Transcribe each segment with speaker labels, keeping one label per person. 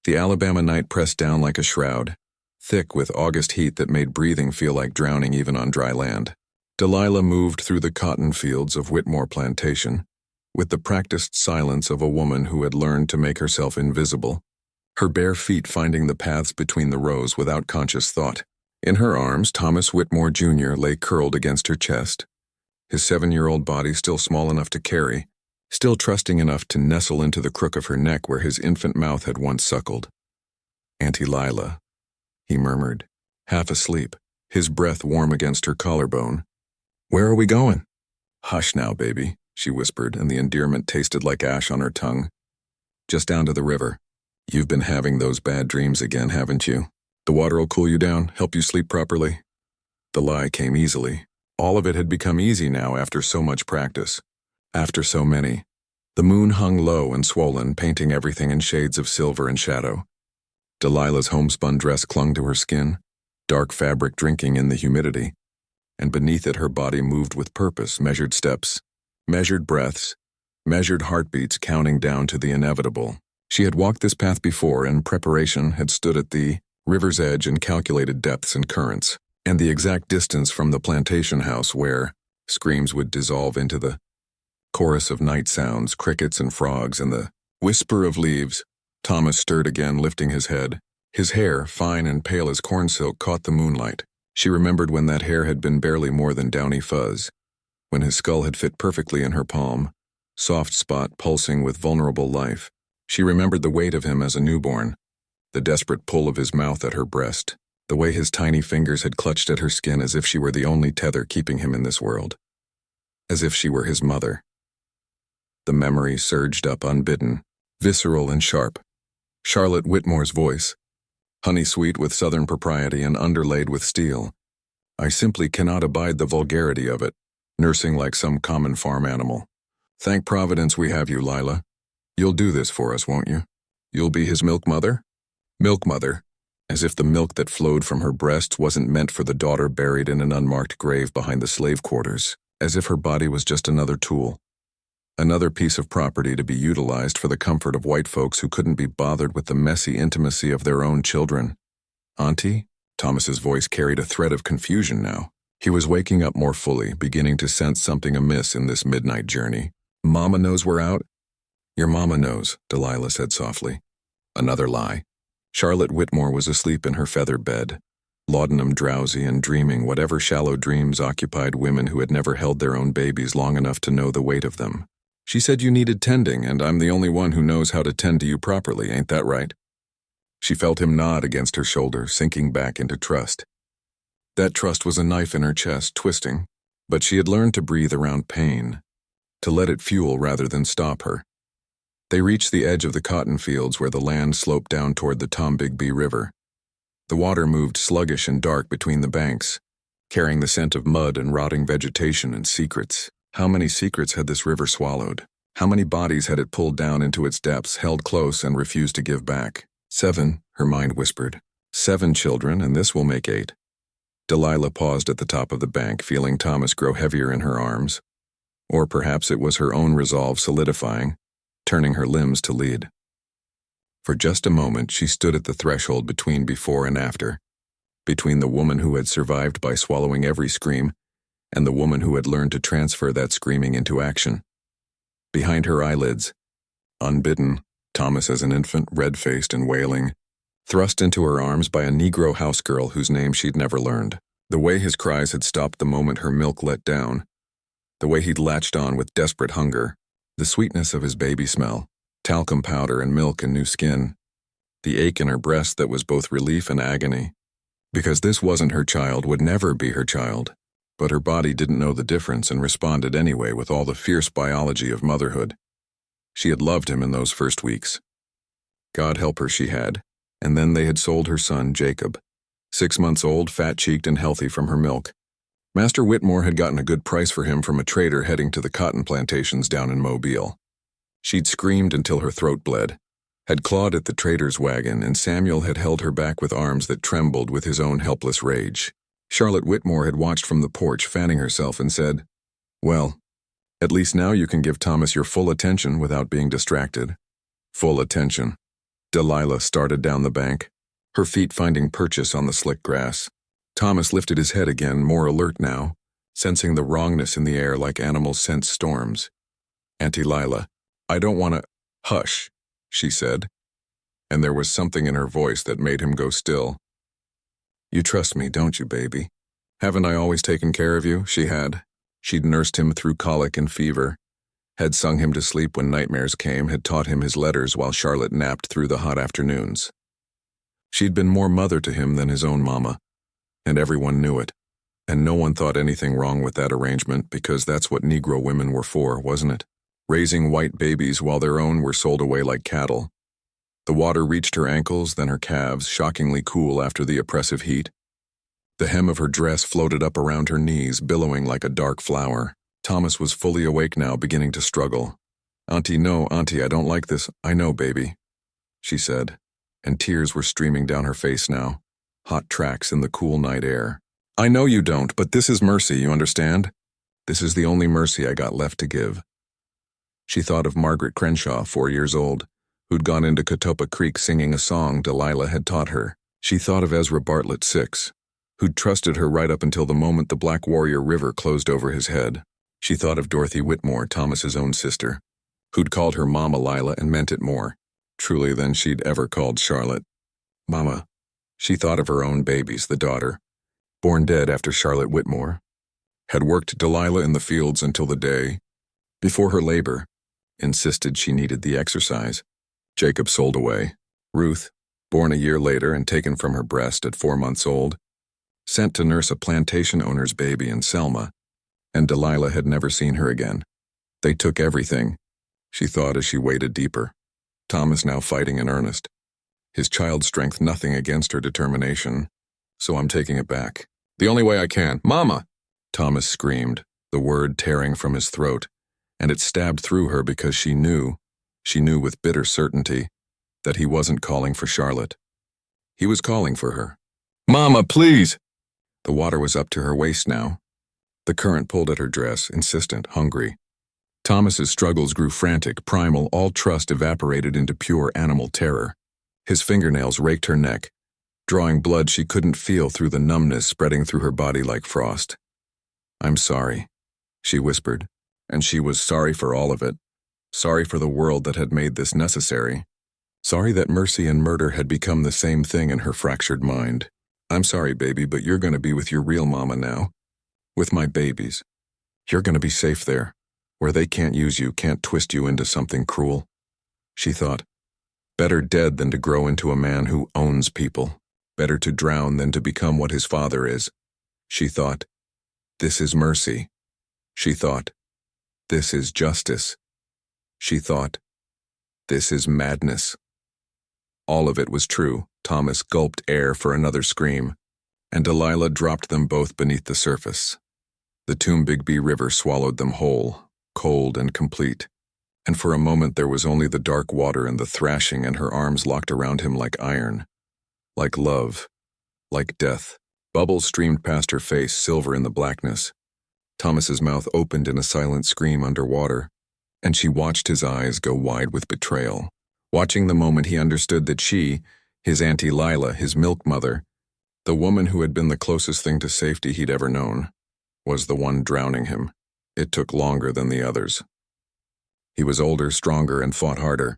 Speaker 1: The Alabama night pressed down like a shroud, thick with August heat that made breathing feel like drowning even on dry land. Delilah moved through the cotton fields of Whitmore Plantation, with the practiced silence of a woman who had learned to make herself invisible, her bare feet finding the paths between the rows without conscious thought. In her arms, Thomas Whitmore, Jr. lay curled against her chest, his 7-year-old body still small enough to carry, still trusting enough to nestle into the crook of her neck where his infant mouth had once suckled. "Auntie Lila," he murmured, half asleep, his breath warm against her collarbone. "Where are we going?" "Hush now, baby," she whispered, and the endearment tasted like ash on her tongue. "Just down to the river. You've been having those bad dreams again, haven't you? The water'll cool you down, help you sleep properly." The lie came easily. All of it had become easy now after so much practice. After so many. The moon hung low and swollen, painting everything in shades of silver and shadow. Delilah's homespun dress clung to her skin, dark fabric drinking in the humidity, and beneath it her body moved with purpose, measured steps, measured breaths, measured heartbeats counting down to the inevitable. She had walked this path before, and preparation had stood at the river's edge and calculated depths and currents, and the exact distance from the plantation house where screams would dissolve into the chorus of night sounds, crickets and frogs, and the whisper of leaves. Thomas stirred again, lifting his head. His hair, fine and pale as corn silk, caught the moonlight. She remembered when that hair had been barely more than downy fuzz, when his skull had fit perfectly in her palm, soft spot pulsing with vulnerable life. She remembered the weight of him as a newborn, the desperate pull of his mouth at her breast, the way his tiny fingers had clutched at her skin as if she were the only tether keeping him in this world, as if she were his mother. The memory surged up unbidden, visceral and sharp. Charlotte Whitmore's voice, honey-sweet with southern propriety and underlaid with steel. "I simply cannot abide the vulgarity of it, nursing like some common farm animal. Thank Providence we have you, Lila. You'll do this for us, won't you? You'll be his milk mother?" Milk mother, as if the milk that flowed from her breast wasn't meant for the daughter buried in an unmarked grave behind the slave quarters, as if her body was just another tool, another piece of property to be utilized for the comfort of white folks who couldn't be bothered with the messy intimacy of their own children. "Auntie?" Thomas's voice carried a thread of confusion now. He was waking up more fully, beginning to sense something amiss in this midnight journey. "Mama knows we're out?" "Your mama knows," Delilah said softly. Another lie. Charlotte Whitmore was asleep in her feather bed, laudanum drowsy and dreaming whatever shallow dreams occupied women who had never held their own babies long enough to know the weight of them. "She said you needed tending, and I'm the only one who knows how to tend to you properly, ain't that right?" She felt him nod against her shoulder, sinking back into trust. That trust was a knife in her chest, twisting, but she had learned to breathe around pain, to let it fuel rather than stop her. They reached the edge of the cotton fields where the land sloped down toward the Tombigbee River. The water moved sluggish and dark between the banks, carrying the scent of mud and rotting vegetation and secrets. How many secrets had this river swallowed? How many bodies had it pulled down into its depths, held close, and refused to give back? 7, her mind whispered. 7 children, and this will make 8. Delilah paused at the top of the bank, feeling Thomas grow heavier in her arms. Or perhaps it was her own resolve solidifying, turning her limbs to lead. For just a moment, she stood at the threshold between before and after, between the woman who had survived by swallowing every scream and the woman who had learned to transfer that screaming into action. Behind her eyelids, unbidden, Thomas as an infant, red-faced and wailing, thrust into her arms by a Negro house girl whose name she'd never learned. The way his cries had stopped the moment her milk let down, the way he'd latched on with desperate hunger, the sweetness of his baby smell, talcum powder and milk and new skin, the ache in her breast that was both relief and agony. Because this wasn't her child, would never be her child. But her body didn't know the difference and responded anyway with all the fierce biology of motherhood. She had loved him in those first weeks. God help her, she had. And then they had sold her son, Jacob, 6 months old, fat-cheeked and healthy from her milk. Master Whitmore had gotten a good price for him from a trader heading to the cotton plantations down in Mobile. She'd screamed until her throat bled, had clawed at the trader's wagon, and Samuel had held her back with arms that trembled with his own helpless rage. Charlotte Whitmore had watched from the porch, fanning herself, and said, "Well, at least now you can give Thomas your full attention without being distracted." Full attention. Delilah started down the bank, her feet finding purchase on the slick grass. Thomas lifted his head again, more alert now, sensing the wrongness in the air like animals sense storms. "Auntie Lila, I don't want to—" "Hush," she said, and there was something in her voice that made him go still. "You trust me, don't you, baby? Haven't I always taken care of you?" She had. She'd nursed him through colic and fever, had sung him to sleep when nightmares came, had taught him his letters while Charlotte napped through the hot afternoons. She'd been more mother to him than his own mama, and everyone knew it, and no one thought anything wrong with that arrangement because that's what Negro women were for, wasn't it? Raising white babies while their own were sold away like cattle. The water reached her ankles, then her calves, shockingly cool after the oppressive heat. The hem of her dress floated up around her knees, billowing like a dark flower. Thomas was fully awake now, beginning to struggle. "Auntie, no, Auntie, I don't like this." "I know, baby," she said, and tears were streaming down her face now, hot tracks in the cool night air. "I know you don't, but this is mercy, you understand? This is the only mercy I got left to give." She thought of Margaret Crenshaw, 4 years old, who'd gone into Cotopa Creek singing a song Delilah had taught her. She thought of Ezra Bartlett, 6, who'd trusted her right up until the moment the Black Warrior River closed over his head. She thought of Dorothy Whitmore, Thomas's own sister, who'd called her Mama Lila and meant it more, truly, than she'd ever called Charlotte. Mama. She thought of her own babies, the daughter, born dead after Charlotte Whitmore, had worked Delilah in the fields until the day before her labor, insisted she needed the exercise. Jacob sold away. Ruth, born a year later and taken from her breast at 4 months old, sent to nurse a plantation owner's baby in Selma, and Delilah had never seen her again. They took everything, she thought as she waded deeper. Thomas now fighting in earnest. His child strength nothing against her determination. "So I'm taking it back. The only way I can." "Mama!" Thomas screamed, the word tearing from his throat, and it stabbed through her because she knew with bitter certainty, that he wasn't calling for Charlotte. He was calling for her. "Mama, please!" The water was up to her waist now. The current pulled at her dress, insistent, hungry. Thomas's struggles grew frantic, primal, all trust evaporated into pure animal terror. His fingernails raked her neck, drawing blood she couldn't feel through the numbness spreading through her body like frost. "I'm sorry," she whispered, and she was sorry for all of it. Sorry for the world that had made this necessary. Sorry that mercy and murder had become the same thing in her fractured mind. "I'm sorry, baby, but you're going to be with your real mama now. With my babies. You're going to be safe there, where they can't use you, can't twist you into something cruel." She thought, better dead than to grow into a man who owns people. Better to drown than to become what his father is. She thought, this is mercy. She thought, this is justice. She thought, this is madness. All of it was true. Thomas gulped air for another scream, and Delilah dropped them both beneath the surface. The Tombigbee River swallowed them whole, cold and complete, and for a moment there was only the dark water and the thrashing and her arms locked around him like iron, like love, like death. Bubbles streamed past her face, silver in the blackness. Thomas's mouth opened in a silent scream underwater, and she watched his eyes go wide with betrayal. Watching the moment he understood that she, his Auntie Lila, his milk mother, the woman who had been the closest thing to safety he'd ever known, was the one drowning him. It took longer than the others. He was older, stronger, and fought harder.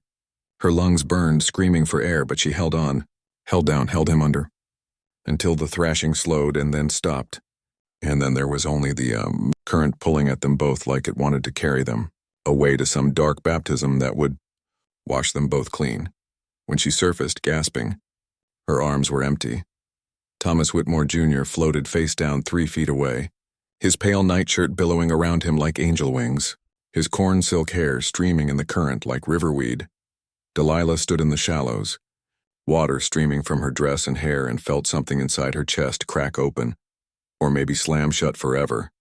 Speaker 1: Her lungs burned, screaming for air, but she held on, held down, held him under, until the thrashing slowed and then stopped. And then there was only the current pulling at them both like it wanted to carry them, away to some dark baptism that would wash them both clean. When she surfaced, gasping, her arms were empty. Thomas Whitmore Jr. floated face down 3 feet away, his pale nightshirt billowing around him like angel wings, his corn silk hair streaming in the current like riverweed. Delilah stood in the shallows, water streaming from her dress and hair, and felt something inside her chest crack open, or maybe slam shut forever.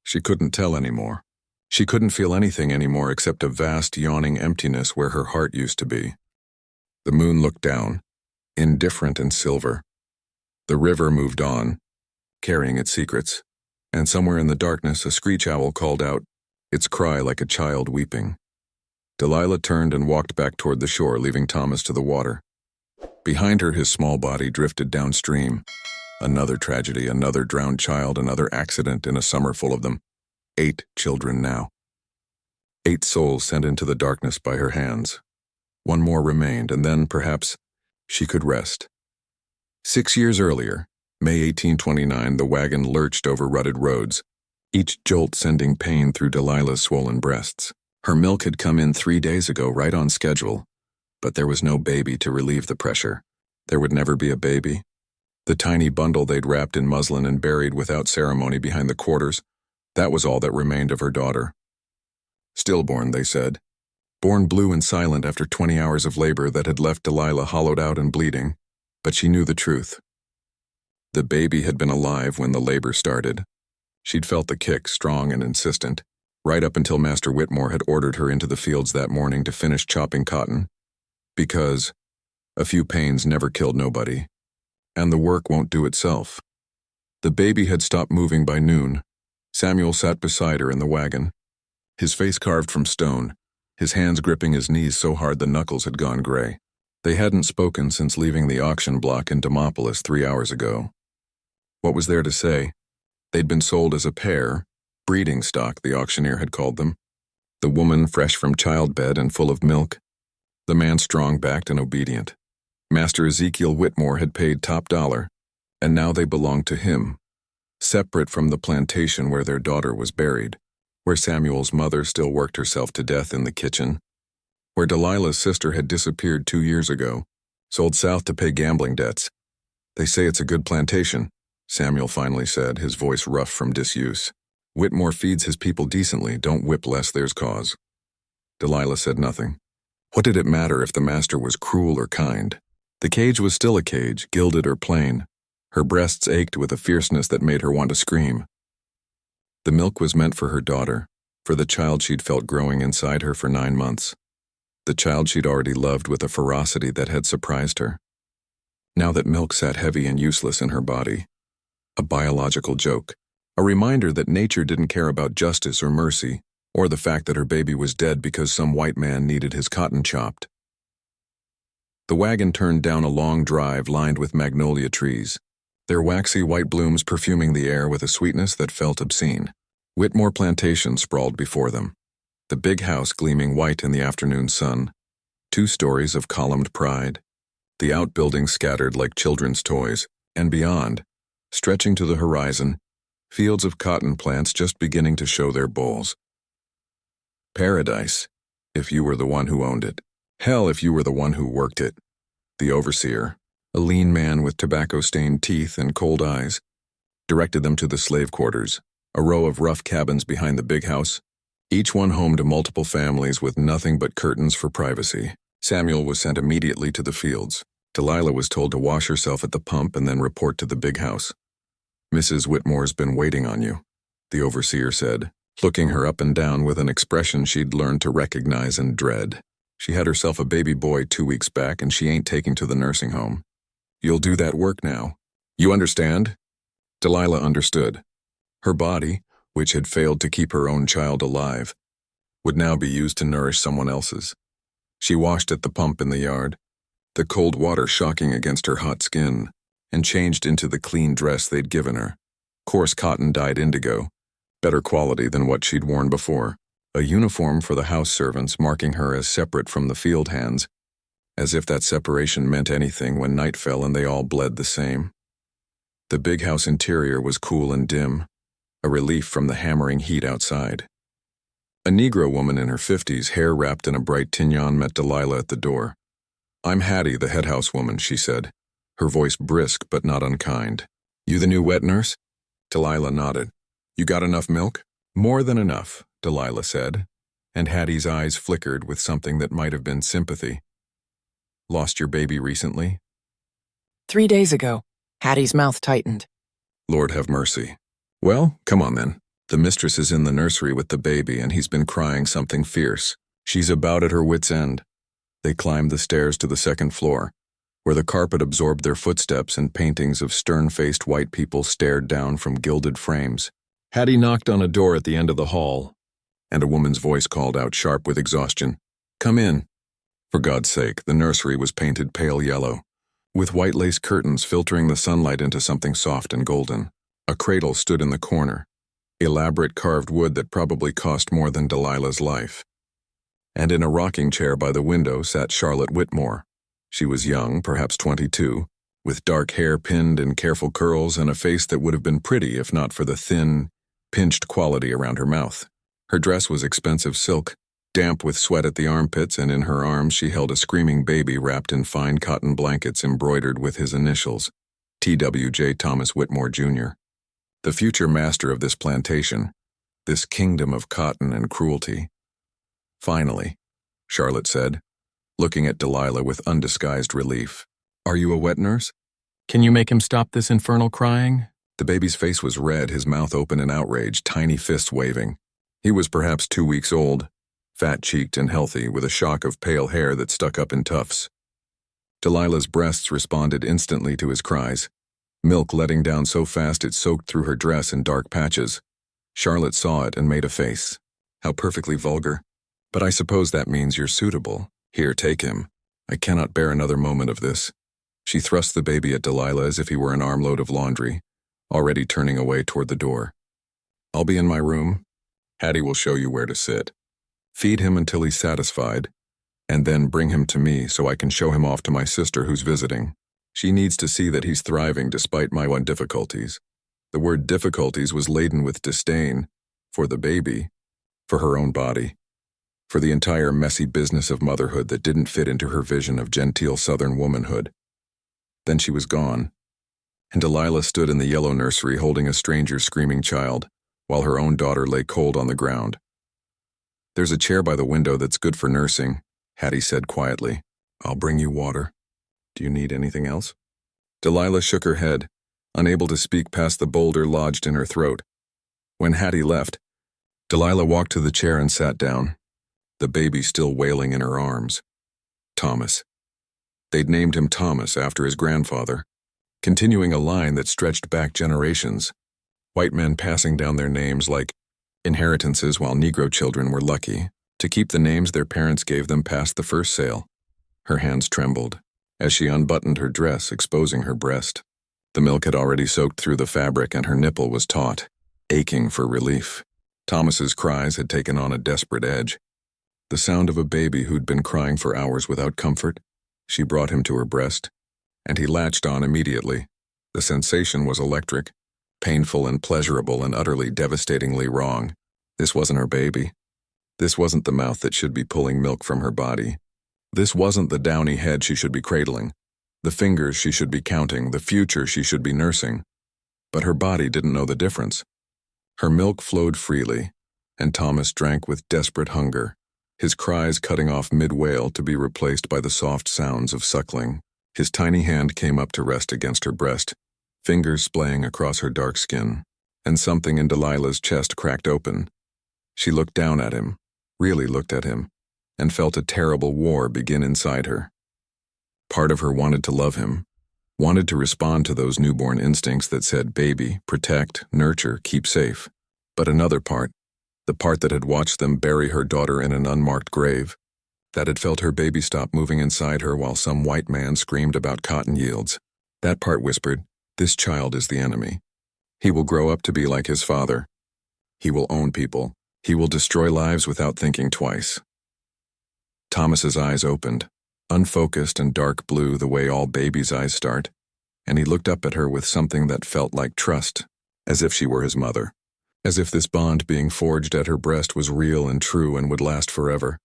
Speaker 1: She couldn't tell anymore. She couldn't feel anything anymore except a vast yawning emptiness where her heart used to be. The moon looked down, indifferent and silver. The river moved on, carrying its secrets, and somewhere in the darkness a screech owl called out, its cry like a child weeping. Delilah turned and walked back toward the shore, leaving Thomas to the water. Behind her, his small body drifted downstream. Another tragedy, another drowned child, another accident in a summer full of them. 8 children now. 8 souls sent into the darkness by her hands. One more remained, and then, perhaps, she could rest. 6 years earlier, May 1829, the wagon lurched over rutted roads, each jolt sending pain through Delilah's swollen breasts. Her milk had come in 3 days ago, right on schedule, but there was no baby to relieve the pressure. There would never be a baby. The tiny bundle they'd wrapped in muslin and buried without ceremony behind the quarters, that was all that remained of her daughter. Stillborn, they said. Born blue and silent after 20 hours of labor that had left Delilah hollowed out and bleeding, but she knew the truth. The baby had been alive when the labor started. She'd felt the kick, strong and insistent, right up until Master Whitmore had ordered her into the fields that morning to finish chopping cotton, because a few pains never killed nobody, and the work won't do itself. The baby had stopped moving by noon. Samuel sat beside her in the wagon, his face carved from stone, his hands gripping his knees so hard the knuckles had gone gray. They hadn't spoken since leaving the auction block in Demopolis 3 hours ago. What was there to say? They'd been sold as a pair, breeding stock, the auctioneer had called them. The woman fresh from childbed and full of milk. The man strong-backed and obedient. Master Ezekiel Whitmore had paid top dollar, and now they belonged to him, separate from the plantation where their daughter was buried, where Samuel's mother still worked herself to death in the kitchen, where Delilah's sister had disappeared 2 years ago, sold south to pay gambling debts. They say it's a good plantation, Samuel finally said, his voice rough from disuse. Whitmore feeds his people decently, don't whip lest there's cause. Delilah said nothing. What did it matter if the master was cruel or kind? The cage was still a cage, gilded or plain. Her breasts ached with a fierceness that made her want to scream. The milk was meant for her daughter, for the child she'd felt growing inside her for 9 months. The child she'd already loved with a ferocity that had surprised her. Now that milk sat heavy and useless in her body. A biological joke. A reminder that nature didn't care about justice or mercy, or the fact that her baby was dead because some white man needed his cotton chopped. The wagon turned down a long drive lined with magnolia trees, their waxy white blooms perfuming the air with a sweetness that felt obscene. Whitmore Plantation sprawled before them, the big house gleaming white in the afternoon sun, 2 stories of columned pride, the outbuildings scattered like children's toys, and beyond, stretching to the horizon, fields of cotton plants just beginning to show their bolls. Paradise, if you were the one who owned it. Hell, if you were the one who worked it. The overseer, a lean man with tobacco-stained teeth and cold eyes, directed them to the slave quarters, a row of rough cabins behind the big house, each one home to multiple families with nothing but curtains for privacy. Samuel was sent immediately to the fields. Delilah was told to wash herself at the pump and then report to the big house. Mrs. Whitmore's been waiting on you, the overseer said, looking her up and down with an expression she'd learned to recognize and dread. She had herself a baby boy 2 weeks back and she ain't taking to the nursing home. You'll do that work now. You understand? Delilah understood. Her body, which had failed to keep her own child alive, would now be used to nourish someone else's. She washed at the pump in the yard, the cold water shocking against her hot skin, and changed into the clean dress they'd given her, coarse cotton dyed indigo, better quality than what she'd worn before, a uniform for the house servants marking her as separate from the field hands, as if that separation meant anything when night fell and they all bled the same. The big house interior was cool and dim, a relief from the hammering heat outside. A Negro woman in her 50s, hair wrapped in a bright tignon, met Delilah at the door. I'm Hattie, the head housewoman, she said, her voice brisk but not unkind. You the new wet nurse? Delilah nodded. You got enough milk? More than enough, Delilah said, and Hattie's eyes flickered with something that might have been sympathy. Lost your baby recently?
Speaker 2: 3 days ago. Hattie's mouth tightened.
Speaker 1: Lord have mercy. Well, come on then. The mistress is in the nursery with the baby and he's been crying something fierce. She's about at her wit's end. They climbed the stairs to the 2nd floor, where the carpet absorbed their footsteps and paintings of stern-faced white people stared down from gilded frames. Hattie knocked on a door at the end of the hall, and a woman's voice called out, sharp with exhaustion. "Come in." For God's sake, the nursery was painted pale yellow, with white lace curtains filtering the sunlight into something soft and golden. A cradle stood in the corner, elaborate carved wood that probably cost more than Delilah's life. And in a rocking chair by the window sat Charlotte Whitmore. She was young, perhaps 22, with dark hair pinned in careful curls and a face that would have been pretty if not for the thin, pinched quality around her mouth. Her dress was expensive silk, damp with sweat at the armpits, and in her arms she held a screaming baby wrapped in fine cotton blankets embroidered with his initials, T.W.J. Thomas Whitmore, Jr. The future master of this plantation, this kingdom of cotton and cruelty. "Finally," Charlotte said, looking at Delilah with undisguised relief. "Are you a wet nurse?"
Speaker 2: Can you make him stop this infernal crying?
Speaker 1: The baby's face was red, his mouth open in outrage, tiny fists waving. He was perhaps 2 weeks old, fat-cheeked and healthy, with a shock of pale hair that stuck up in tufts. Delilah's breasts responded instantly to his cries, milk letting down so fast it soaked through her dress in dark patches. Charlotte saw it and made a face. "How perfectly vulgar. But I suppose that means you're suitable. Here, take him. I cannot bear another moment of this." She thrust the baby at Delilah as if he were an armload of laundry, already turning away toward the door. "I'll be in my room. Hattie will show you where to sit. Feed him until he's satisfied, and then bring him to me so I can show him off to my sister who's visiting. She needs to see that he's thriving despite my own difficulties." The word difficulties was laden with disdain, for the baby, for her own body, for the entire messy business of motherhood that didn't fit into her vision of genteel southern womanhood. Then she was gone, and Delilah stood in the yellow nursery holding a stranger's screaming child, while her own daughter lay cold on the ground. "There's a chair by the window that's good for nursing," Hattie said quietly. "I'll bring you water. Do you need anything else?" Delilah shook her head, unable to speak past the boulder lodged in her throat. When Hattie left, Delilah walked to the chair and sat down, the baby still wailing in her arms. Thomas. They'd named him Thomas after his grandfather, continuing a line that stretched back generations, white men passing down their names like inheritances while Negro children were lucky to keep the names their parents gave them past the first sale. Her hands trembled as she unbuttoned her dress, exposing her breast. The milk had already soaked through the fabric and her nipple was taut, aching for relief. Thomas's cries had taken on a desperate edge. The sound of a baby who'd been crying for hours without comfort. She brought him to her breast, and he latched on immediately. The sensation was electric, painful and pleasurable and utterly devastatingly wrong. This wasn't her baby. This wasn't the mouth that should be pulling milk from her body. This wasn't the downy head she should be cradling, the fingers she should be counting, the future she should be nursing. But her body didn't know the difference. Her milk flowed freely, and Thomas drank with desperate hunger, his cries cutting off mid-wail to be replaced by the soft sounds of suckling. His tiny hand came up to rest against her breast, fingers splaying across her dark skin, and something in Delilah's chest cracked open. She looked down at him, really looked at him, and felt a terrible war begin inside her. Part of her wanted to love him, wanted to respond to those newborn instincts that said baby, protect, nurture, keep safe. But another part, the part that had watched them bury her daughter in an unmarked grave, that had felt her baby stop moving inside her while some white man screamed about cotton yields, that part whispered, "This child is the enemy. He will grow up to be like his father. He will own people. He will destroy lives without thinking twice." Thomas's eyes opened, unfocused and dark blue the way all babies' eyes start, and he looked up at her with something that felt like trust, as if she were his mother, as if this bond being forged at her breast was real and true and would last forever.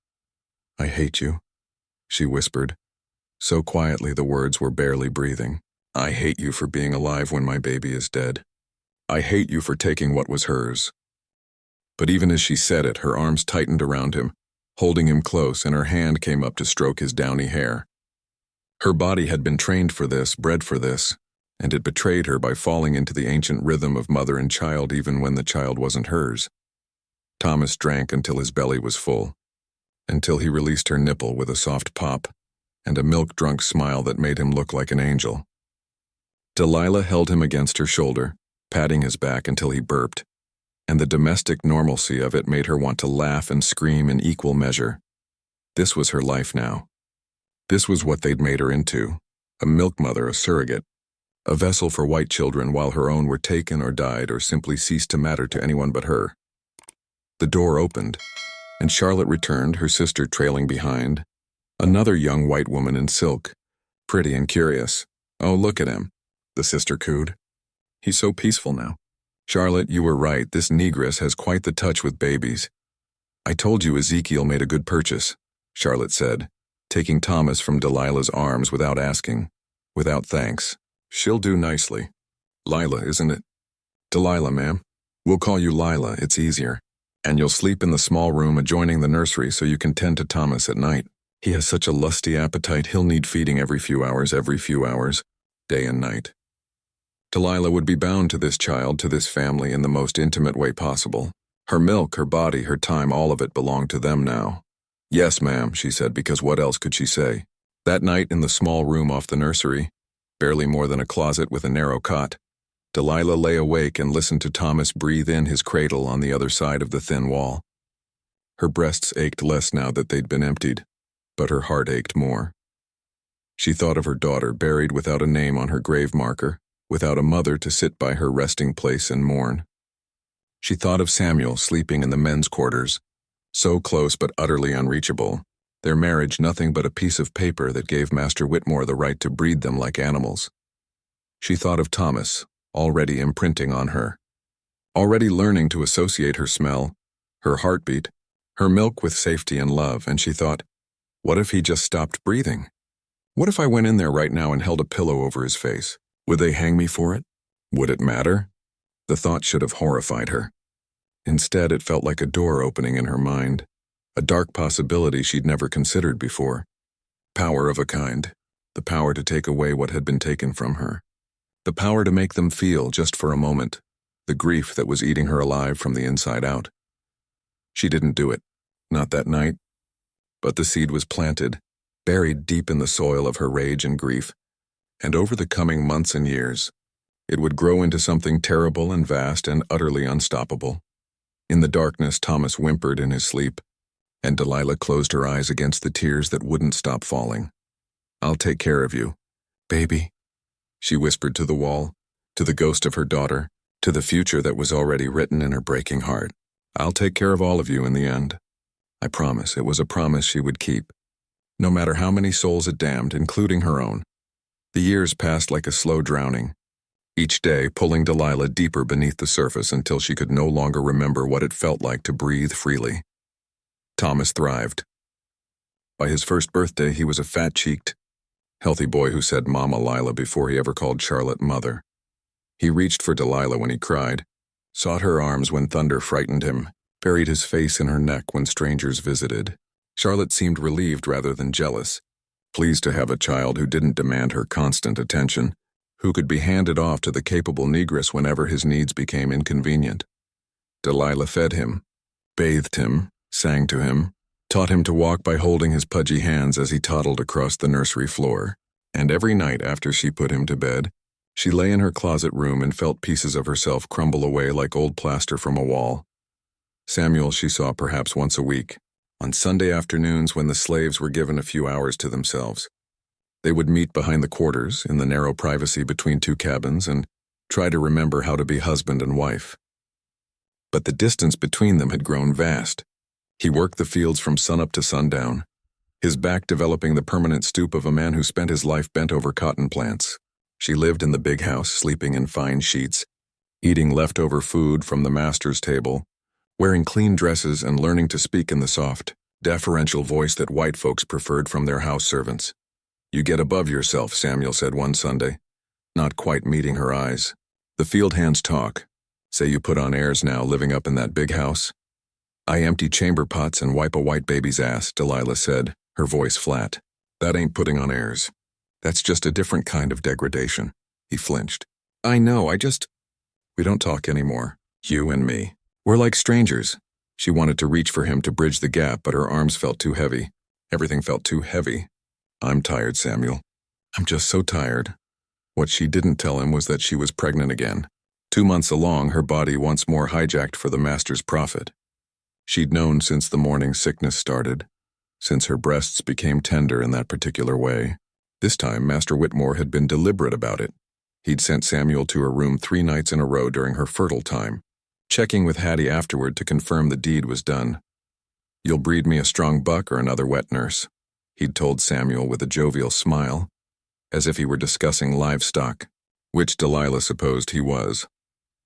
Speaker 1: "I hate you," she whispered, so quietly the words were barely breathing. "I hate you for being alive when my baby is dead. I hate you for taking what was hers." But even as she said it, her arms tightened around him, holding him close, and her hand came up to stroke his downy hair. Her body had been trained for this, bred for this, and it betrayed her by falling into the ancient rhythm of mother and child even when the child wasn't hers. Thomas drank until his belly was full, until he released her nipple with a soft pop and a milk-drunk smile that made him look like an angel. Delilah held him against her shoulder, patting his back until he burped, and the domestic normalcy of it made her want to laugh and scream in equal measure. This was her life now. This was what they'd made her into, a milk mother, a surrogate, a vessel for white children while her own were taken or died or simply ceased to matter to anyone but her. The door opened, and Charlotte returned, her sister trailing behind. Another young white woman in silk, pretty and curious. "Oh, look at him," the sister cooed. "He's so peaceful now." "Charlotte, you were right, this negress has quite the touch with babies." "I told you Ezekiel made a good purchase," Charlotte said, taking Thomas from Delilah's arms without asking, without thanks. "She'll do nicely. Lila, isn't it?" "Delilah, ma'am. We'll call you Lila, it's easier. And you'll sleep in the small room adjoining the nursery so you can tend to Thomas at night. He has such a lusty appetite, he'll need feeding every few hours, day and night." Delilah would be bound to this child, to this family, in the most intimate way possible. Her milk, her body, her time, all of it belonged to them now. "Yes, ma'am," she said, because what else could she say? That night in the small room off the nursery, barely more than a closet with a narrow cot, Delilah lay awake and listened to Thomas breathe in his cradle on the other side of the thin wall. Her breasts ached less now that they'd been emptied, but her heart ached more. She thought of her daughter buried without a name on her grave marker, without a mother to sit by her resting place and mourn. She thought of Samuel sleeping in the men's quarters, so close but utterly unreachable, their marriage nothing but a piece of paper that gave Master Whitmore the right to breed them like animals. She thought of Thomas, already imprinting on her, already learning to associate her smell, her heartbeat, her milk with safety and love, and she thought, what if he just stopped breathing? What if I went in there right now and held a pillow over his face? Would they hang me for it? Would it matter? The thought should have horrified her. Instead, it felt like a door opening in her mind, a dark possibility she'd never considered before. Power of a kind, the power to take away what had been taken from her. The power to make them feel, just for a moment, the grief that was eating her alive from the inside out. She didn't do it, not that night. But the seed was planted, buried deep in the soil of her rage and grief, and over the coming months and years, it would grow into something terrible and vast and utterly unstoppable. In the darkness, Thomas whimpered in his sleep, and Delilah closed her eyes against the tears that wouldn't stop falling. "I'll take care of you, baby," she whispered to the wall, to the ghost of her daughter, to the future that was already written in her breaking heart. "I'll take care of all of you in the end. I promise." It was a promise she would keep, no matter how many souls it damned, including her own. The years passed like a slow drowning, each day pulling Delilah deeper beneath the surface until she could no longer remember what it felt like to breathe freely. Thomas thrived. By his first birthday, he was a fat-cheeked, healthy boy who said Mama Lila before he ever called Charlotte mother. He reached for Delilah when he cried, sought her arms when thunder frightened him, buried his face in her neck when strangers visited. Charlotte seemed relieved rather than jealous, pleased to have a child who didn't demand her constant attention, who could be handed off to the capable negress whenever his needs became inconvenient. Delilah fed him, bathed him, sang to him, taught him to walk by holding his pudgy hands as he toddled across the nursery floor, and every night after she put him to bed, she lay in her closet room and felt pieces of herself crumble away like old plaster from a wall. Samuel she saw perhaps once a week, on Sunday afternoons when the slaves were given a few hours to themselves. They would meet behind the quarters in the narrow privacy between two cabins and try to remember how to be husband and wife. But the distance between them had grown vast. He worked the fields from sunup to sundown, his back developing the permanent stoop of a man who spent his life bent over cotton plants. She lived in the big house, sleeping in fine sheets, eating leftover food from the master's table, wearing clean dresses and learning to speak in the soft, deferential voice that white folks preferred from their house servants. "You get above yourself," Samuel said one Sunday, not quite meeting her eyes. "The field hands talk. Say you put on airs now, living up in that big house." "I empty chamber pots and wipe a white baby's ass," Delilah said, her voice flat. "That ain't putting on airs. That's just a different kind of degradation." He flinched. "I know, We don't talk anymore, you and me. We're like strangers." She wanted to reach for him to bridge the gap, but her arms felt too heavy. Everything felt too heavy. "I'm tired, Samuel. I'm just so tired." What she didn't tell him was that she was pregnant again. 2 months along, her body once more hijacked for the master's profit. She'd known since the morning sickness started. since her breasts became tender in that particular way. This time, Master Whitmore had been deliberate about it. He'd sent Samuel to her room 3 nights in a row during her fertile time, checking with Hattie afterward to confirm the deed was done. "You'll breed me a strong buck or another wet nurse," he'd told Samuel with a jovial smile, as if he were discussing livestock, which Delilah supposed he was.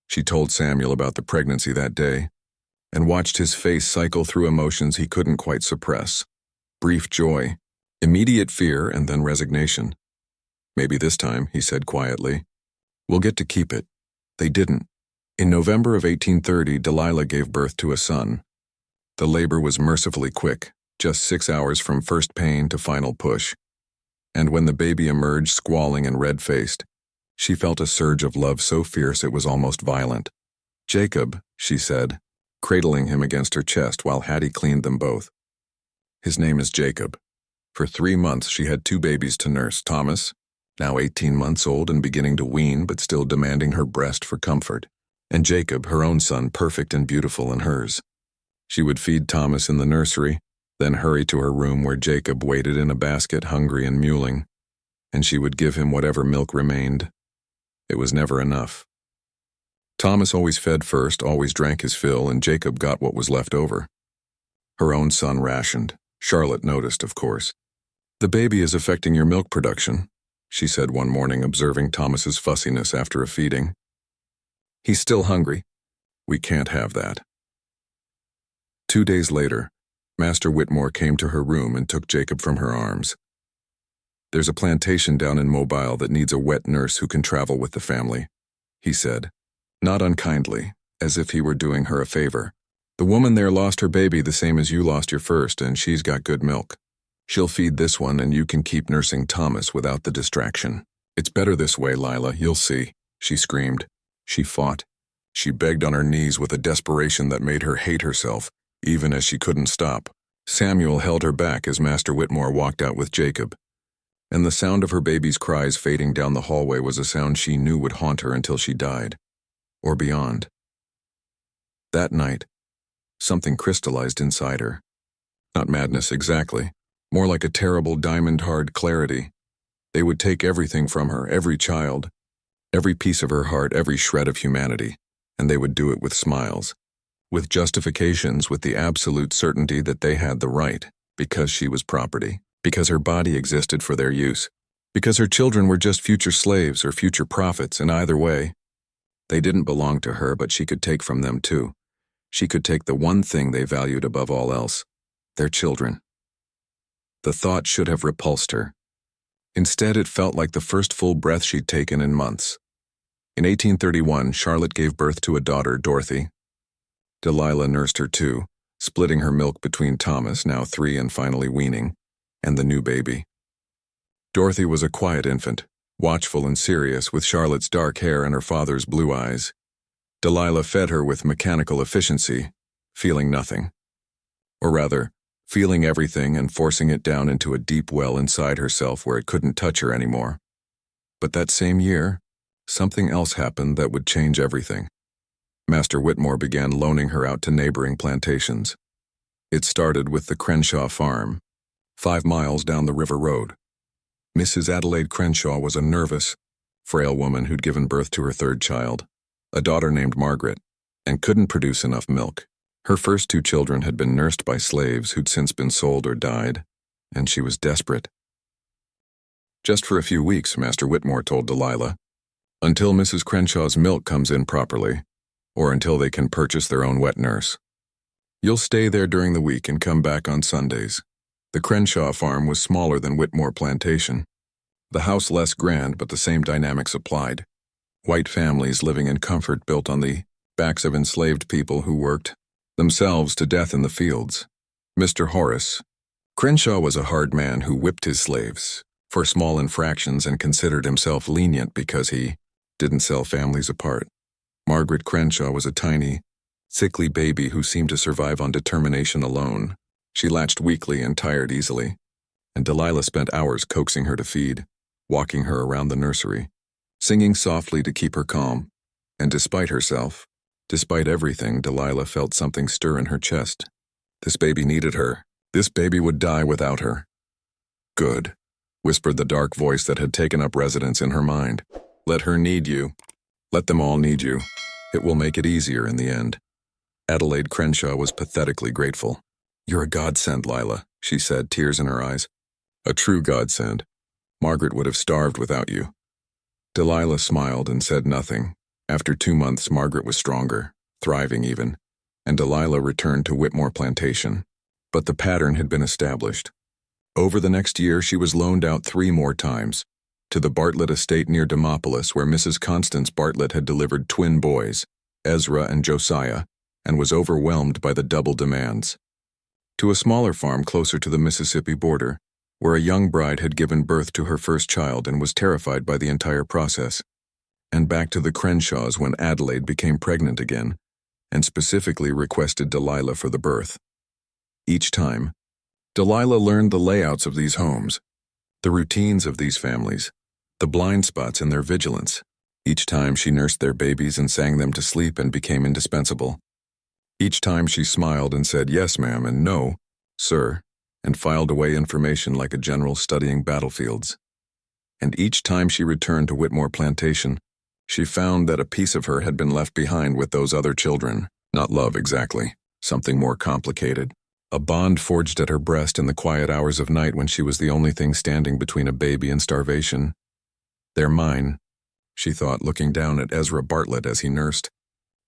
Speaker 1: She told Samuel about the pregnancy that day, and watched his face cycle through emotions he couldn't quite suppress. Brief joy, immediate fear, and then resignation. "Maybe this time," he said quietly, "we'll get to keep it." They didn't. In November of 1830, Delilah gave birth to a son. The labor was mercifully quick, just 6 hours from first pain to final push. And when the baby emerged squalling and red-faced, she felt a surge of love so fierce it was almost violent. "Jacob," she said, cradling him against her chest while Hattie cleaned them both. "His name is Jacob." For 3 months she had 2 babies to nurse, Thomas, now 18 months old and beginning to wean but still demanding her breast for comfort, and Jacob, her own son, perfect and beautiful in hers. She would feed Thomas in the nursery, then hurry to her room where Jacob waited in a basket, hungry and mewling, and she would give him whatever milk remained. It was never enough. Thomas always fed first, always drank his fill, and Jacob got what was left over. Her own son rationed. Charlotte noticed, of course. "The baby is affecting your milk production," she said one morning, observing Thomas's fussiness after a feeding. "He's still hungry. We can't have that." 2 days later, Master Whitmore came to her room and took Jacob from her arms. "There's a plantation down in Mobile that needs a wet nurse who can travel with the family," he said, not unkindly, as if he were doing her a favor. "The woman there lost her baby the same as you lost your first, and she's got good milk. She'll feed this one and you can keep nursing Thomas without the distraction. It's better this way, Lila, you'll see," she screamed. She fought. She begged on her knees with a desperation that made her hate herself, even as she couldn't stop. Samuel held her back as Master Whitmore walked out with Jacob, and the sound of her baby's cries fading down the hallway was a sound she knew would haunt her until she died, or beyond. That night, something crystallized inside her. Not madness exactly, more like a terrible diamond-hard clarity. They would take everything from her, every child, every piece of her heart, every shred of humanity, and they would do it with smiles, with justifications, with the absolute certainty that they had the right, because she was property, because her body existed for their use, because her children were just future slaves or future prophets, and either way, they didn't belong to her, but she could take from them too. She could take the one thing they valued above all else, their children. The thought should have repulsed her. Instead, it felt like the first full breath she'd taken in months. In 1831, Charlotte gave birth to a daughter, Dorothy. Delilah nursed her too, splitting her milk between Thomas, now 3 and finally weaning, and the new baby. Dorothy was a quiet infant, watchful and serious, with Charlotte's dark hair and her father's blue eyes. Delilah fed her with mechanical efficiency, feeling nothing. Or rather, feeling everything and forcing it down into a deep well inside herself where it couldn't touch her anymore. But that same year, something else happened that would change everything. Master Whitmore began loaning her out to neighboring plantations. It started with the Crenshaw farm, 5 miles down the river road. Mrs. Adelaide Crenshaw was a nervous, frail woman who'd given birth to her 3rd child, a daughter named Margaret, and couldn't produce enough milk. Her first 2 children had been nursed by slaves who'd since been sold or died, and she was desperate. "Just for a few weeks," Master Whitmore told Delilah, "until Mrs. Crenshaw's milk comes in properly, or until they can purchase their own wet nurse. You'll stay there during the week and come back on Sundays." The Crenshaw farm was smaller than Whitmore Plantation. The house less grand, but the same dynamics applied. White families living in comfort built on the backs of enslaved people who worked themselves to death in the fields. Mr. Horace Crenshaw was a hard man who whipped his slaves for small infractions and considered himself lenient because he didn't sell families apart. Margaret Crenshaw was a tiny, sickly baby who seemed to survive on determination alone. She latched weakly and tired easily, and Delilah spent hours coaxing her to feed, walking her around the nursery, singing softly to keep her calm. And despite herself, despite everything, Delilah felt something stir in her chest. This baby needed her. This baby would die without her. Good, whispered the dark voice that had taken up residence in her mind. Let her need you. Let them all need you. It will make it easier in the end. Adelaide Crenshaw was pathetically grateful. You're a godsend, Lila, she said, tears in her eyes. A true godsend. Margaret would have starved without you. Delilah smiled and said nothing. After 2 months, Margaret was stronger, thriving even, and Delilah returned to Whitmore Plantation. But the pattern had been established. Over the next year, she was loaned out 3 more times, to the Bartlett estate near Demopolis, where Mrs. Constance Bartlett had delivered twin boys, Ezra and Josiah, and was overwhelmed by the double demands. To a smaller farm closer to the Mississippi border, where a young bride had given birth to her first child and was terrified by the entire process. And back to the Crenshaws when Adelaide became pregnant again, and specifically requested Delilah for the birth. Each time, Delilah learned the layouts of these homes, the routines of these families, the blind spots in their vigilance. Each time she nursed their babies and sang them to sleep and became indispensable. Each time she smiled and said yes, ma'am, and no, sir, and filed away information like a general studying battlefields. And each time she returned to Whitmore Plantation, she found that a piece of her had been left behind with those other children. Not love exactly, something more complicated. A bond forged at her breast in the quiet hours of night when she was the only thing standing between a baby and starvation. They're mine, she thought, looking down at Ezra Bartlett as he nursed,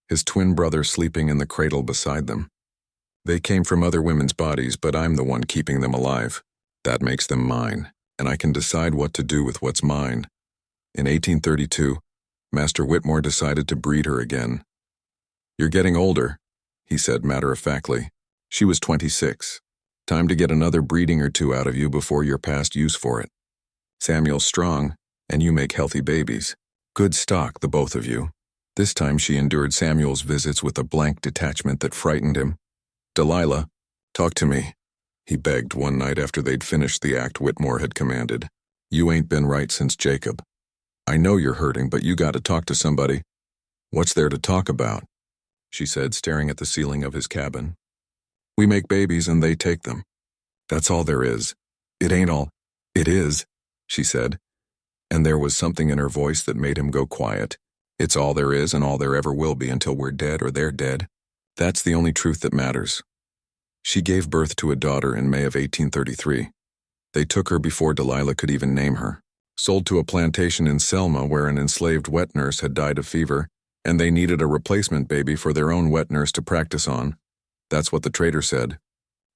Speaker 1: his twin brother sleeping in the cradle beside them. They came from other women's bodies, but I'm the one keeping them alive. That makes them mine, and I can decide what to do with what's mine. In 1832, Master Whitmore decided to breed her again. You're getting older, he said matter-of-factly. She was 26. Time to get another breeding or 2 out of you before you're past use for it. Samuel's strong, and you make healthy babies. Good stock, the both of you. This time she endured Samuel's visits with a blank detachment that frightened him. Delilah, talk to me, he begged one night after they'd finished the act Whitmore had commanded. You ain't been right since Jacob. I know you're hurting, but you gotta talk to somebody. What's there to talk about? She said, staring at the ceiling of his cabin. We make babies and they take them. That's all there is. It ain't all. It is, she said, and there was something in her voice that made him go quiet. It's all there is and all there ever will be until we're dead or they're dead. That's the only truth that matters. She gave birth to a daughter in May of 1833. They took her before Delilah could even name her. Sold to a plantation in Selma where an enslaved wet nurse had died of fever, and they needed a replacement baby for their own wet nurse to practice on. That's what the trader said.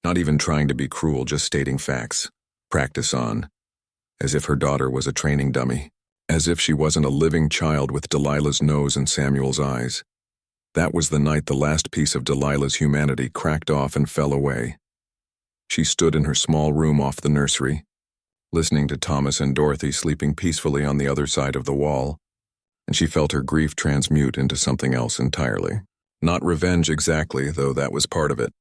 Speaker 1: Not even trying to be cruel, just stating facts. Practice on. As if her daughter was a training dummy. As if she wasn't a living child with Delilah's nose and Samuel's eyes. That was the night the last piece of Delilah's humanity cracked off and fell away. She stood in her small room off the nursery, listening to Thomas and Dorothy sleeping peacefully on the other side of the wall, and she felt her grief transmute into something else entirely. Not revenge exactly, though that was part of it.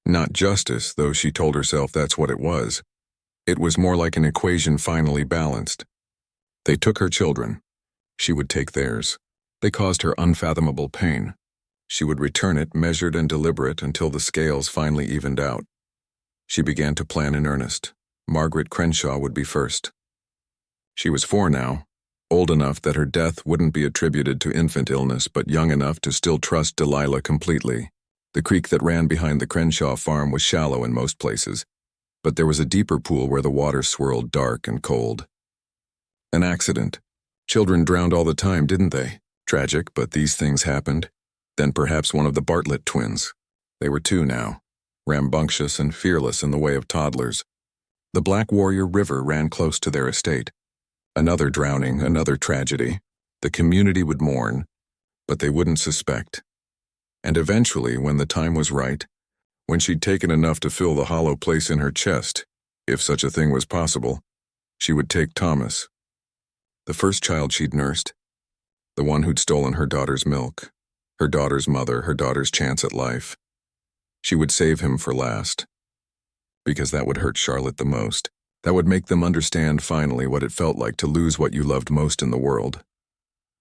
Speaker 1: Not justice, though she told herself that's what it was. It was more like an equation finally balanced. They took her children. She would take theirs. They caused her unfathomable pain. She would return it measured and deliberate until the scales finally evened out. She began to plan in earnest. Margaret Crenshaw would be first. She was 4 now, old enough that her death wouldn't be attributed to infant illness, but young enough to still trust Delilah completely. The creek that ran behind the Crenshaw farm was shallow in most places, but there was a deeper pool where the water swirled dark and cold. An accident. Children drowned all the time, didn't they? Tragic, but these things happened. Then perhaps one of the Bartlett twins. They were 2 now, rambunctious and fearless in the way of toddlers. The Black Warrior River ran close to their estate. Another drowning, another tragedy. The community would mourn, but they wouldn't suspect. And eventually, when the time was right, when she'd taken enough to fill the hollow place in her chest, if such a thing was possible, she would take Thomas. The first child she'd nursed, the one who'd stolen her daughter's milk, her daughter's mother, her daughter's chance at life. She would save him for last, because that would hurt Charlotte the most. That would make them understand finally what it felt like to lose what you loved most in the world.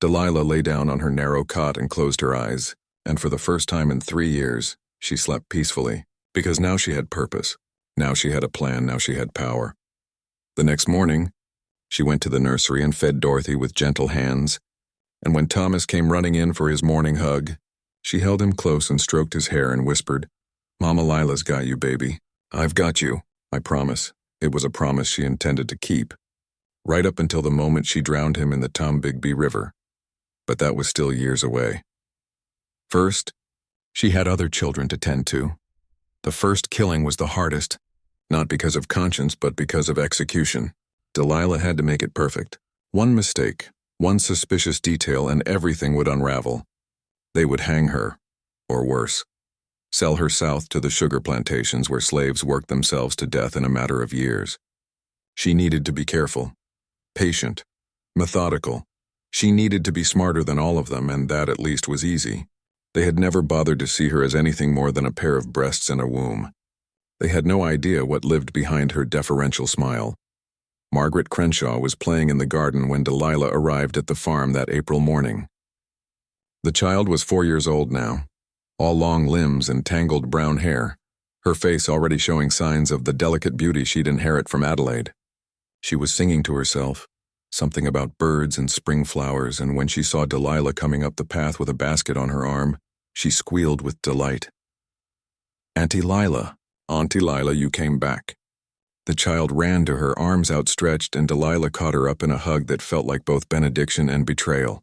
Speaker 1: Delilah lay down on her narrow cot and closed her eyes, and for the first time in 3 years, she slept peacefully, because now she had purpose. Now she had a plan, now she had power. The next morning, she went to the nursery and fed Dorothy with gentle hands, and when Thomas came running in for his morning hug, she held him close and stroked his hair and whispered, "Mama Lila's got you, baby. I've got you, I promise." It was a promise she intended to keep, right up until the moment she drowned him in the Tombigbee River. But that was still years away. First, she had other children to tend to. The first killing was the hardest, not because of conscience but because of execution. Delilah had to make it perfect. One mistake, one suspicious detail, and everything would unravel. They would hang her, or worse, sell her south to the sugar plantations where slaves worked themselves to death in a matter of years. She needed to be careful, patient, methodical. She needed to be smarter than all of them, and that at least was easy. They had never bothered to see her as anything more than a pair of breasts and a womb. They had no idea what lived behind her deferential smile. Margaret Crenshaw was playing in the garden when Delilah arrived at the farm that April morning. The child was 4 years old now, all long limbs and tangled brown hair, her face already showing signs of the delicate beauty she'd inherit from Adelaide. She was singing to herself, something about birds and spring flowers, and when she saw Delilah coming up the path with a basket on her arm, she squealed with delight. "Auntie Lila, Auntie Lila, you came back." The child ran to her, arms outstretched, and Delilah caught her up in a hug that felt like both benediction and betrayal.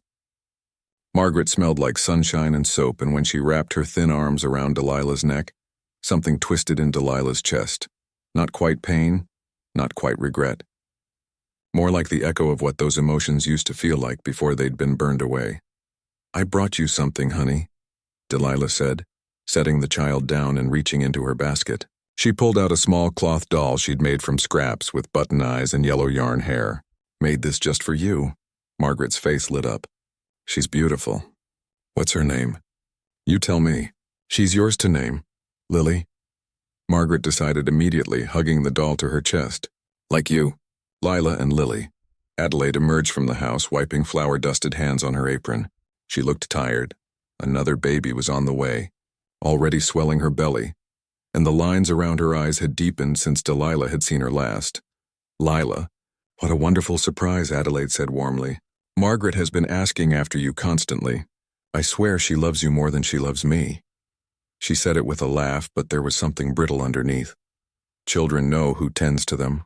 Speaker 1: Margaret smelled like sunshine and soap, and when she wrapped her thin arms around Delilah's neck, something twisted in Delilah's chest. Not quite pain, not quite regret. More like the echo of what those emotions used to feel like before they'd been burned away. "I brought you something, honey," Delilah said, setting the child down and reaching into her basket. She pulled out a small cloth doll she'd made from scraps with button eyes and yellow yarn hair. "Made this just for you." Margaret's face lit up. "She's beautiful. What's her name?" "You tell me." "She's yours to name. Lily." Margaret decided immediately, hugging the doll to her chest. "Like you. Lila and Lily." Adelaide emerged from the house, wiping flour-dusted hands on her apron. She looked tired. Another baby was on the way, already swelling her belly, and the lines around her eyes had deepened since Delilah had seen her last. "Lila, what a wonderful surprise," Adelaide said warmly. "Margaret has been asking after you constantly. I swear she loves you more than she loves me." She said it with a laugh, but there was something brittle underneath. "Children know who tends to them,"